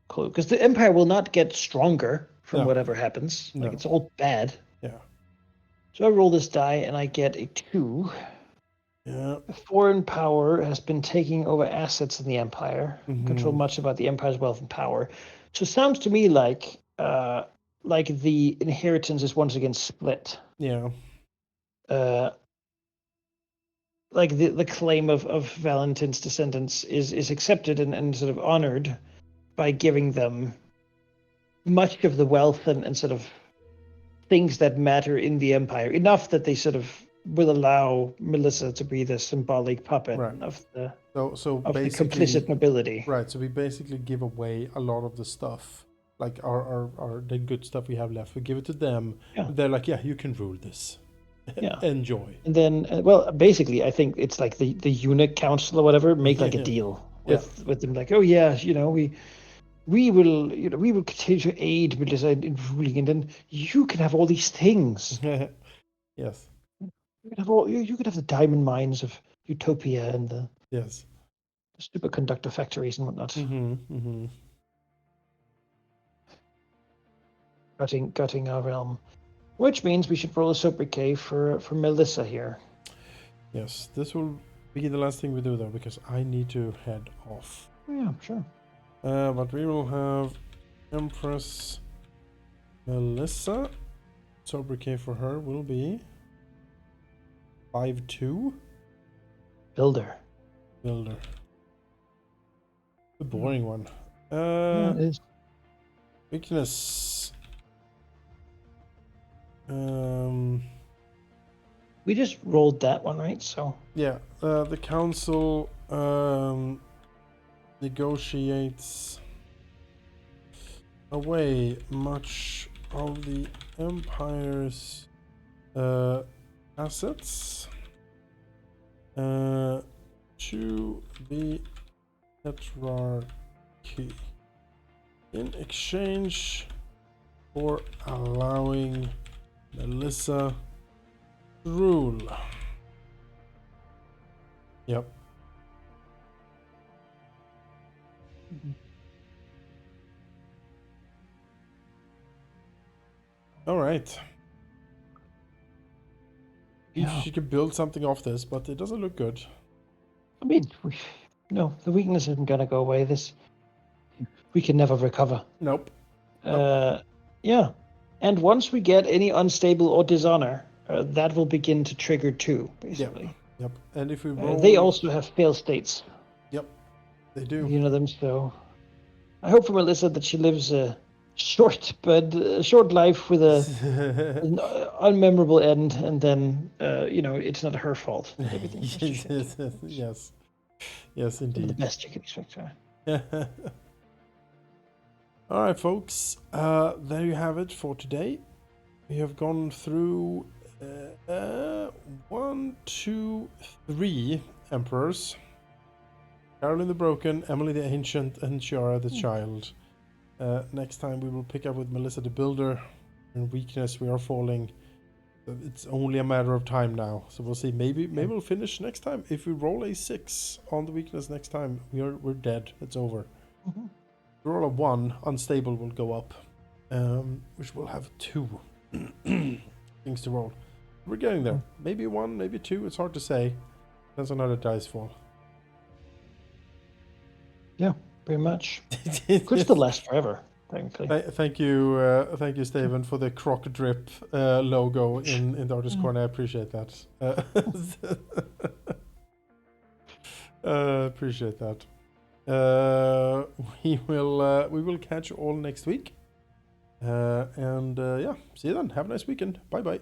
clue, because the empire will not get stronger from whatever happens. No. Like it's all bad. Yeah. So I roll this die and I get a 2. Yeah. A foreign power has been taking over assets in the empire, control much about the empire's wealth and power. So it sounds to me like the inheritance is once again split. Yeah. Like the claim of Valentin's descendants is accepted and sort of honored by giving them much of the wealth and sort of things that matter in the empire, enough that they sort of will allow Melissa to be the symbolic puppet of the complicit nobility. Right. So we basically give away a lot of the stuff, like our the good stuff we have left. We give it to them. Yeah. They're like, yeah, you can rule this. Yeah. Enjoy. And then, well, basically, I think it's like the eunuch council or whatever make like a deal with them, like, oh yeah, we will continue to aid Melissa in ruling, and then you can have all these things. Yes. You could have the diamond mines of Utopia and the superconductor factories and whatnot. Gutting our realm, which means we should roll a sobriquet for Melissa here. Yes, this will be the last thing we do though, because I need to head off. Yeah, sure. But we will have Empress Melissa. Sobriquet for her will be 5-2. Builder. The boring one. Yeah, it is. Weakness. We just rolled that one, right? So yeah, the council negotiates away much of the empire's assets to the tetrarchy in exchange for allowing Melissa to rule. Yep. All right. She could build something off this, but it doesn't look good. I mean, no, the weakness isn't going to go away. We can never recover. Nope. Yeah. And once we get any unstable or dishonor, that will begin to trigger too, basically. Yep. And if we roll... they also have fail states. Yep, they do. You know them, so I hope for Melissa that she lives a short life with an unmemorable end, and then it's not her fault. Everything. Yes, indeed. The best you can expect. All All right, folks. There you have it for today. We have gone through 1, 2, 3 emperors. Caroline the Broken, Emily the Ancient, and Chiara the Child. Next time we will pick up with Melissa the Builder. In weakness, we are falling. It's only a matter of time now. So we'll see. Maybe we'll finish next time. If we roll a 6 on the weakness next time, we're dead. It's over. Mm-hmm. Roll a 1, unstable will go up, which will have 2 things to roll. We're getting there. Maybe 1, maybe 2. It's hard to say. Depends on how the dice fall. Yeah, pretty much. Could still last forever, technically. Thank you, Steven, for the croc drip logo in the artist corner. I appreciate that. Appreciate that. We will catch you all next week. And yeah, see you then. Have a nice weekend. Bye bye.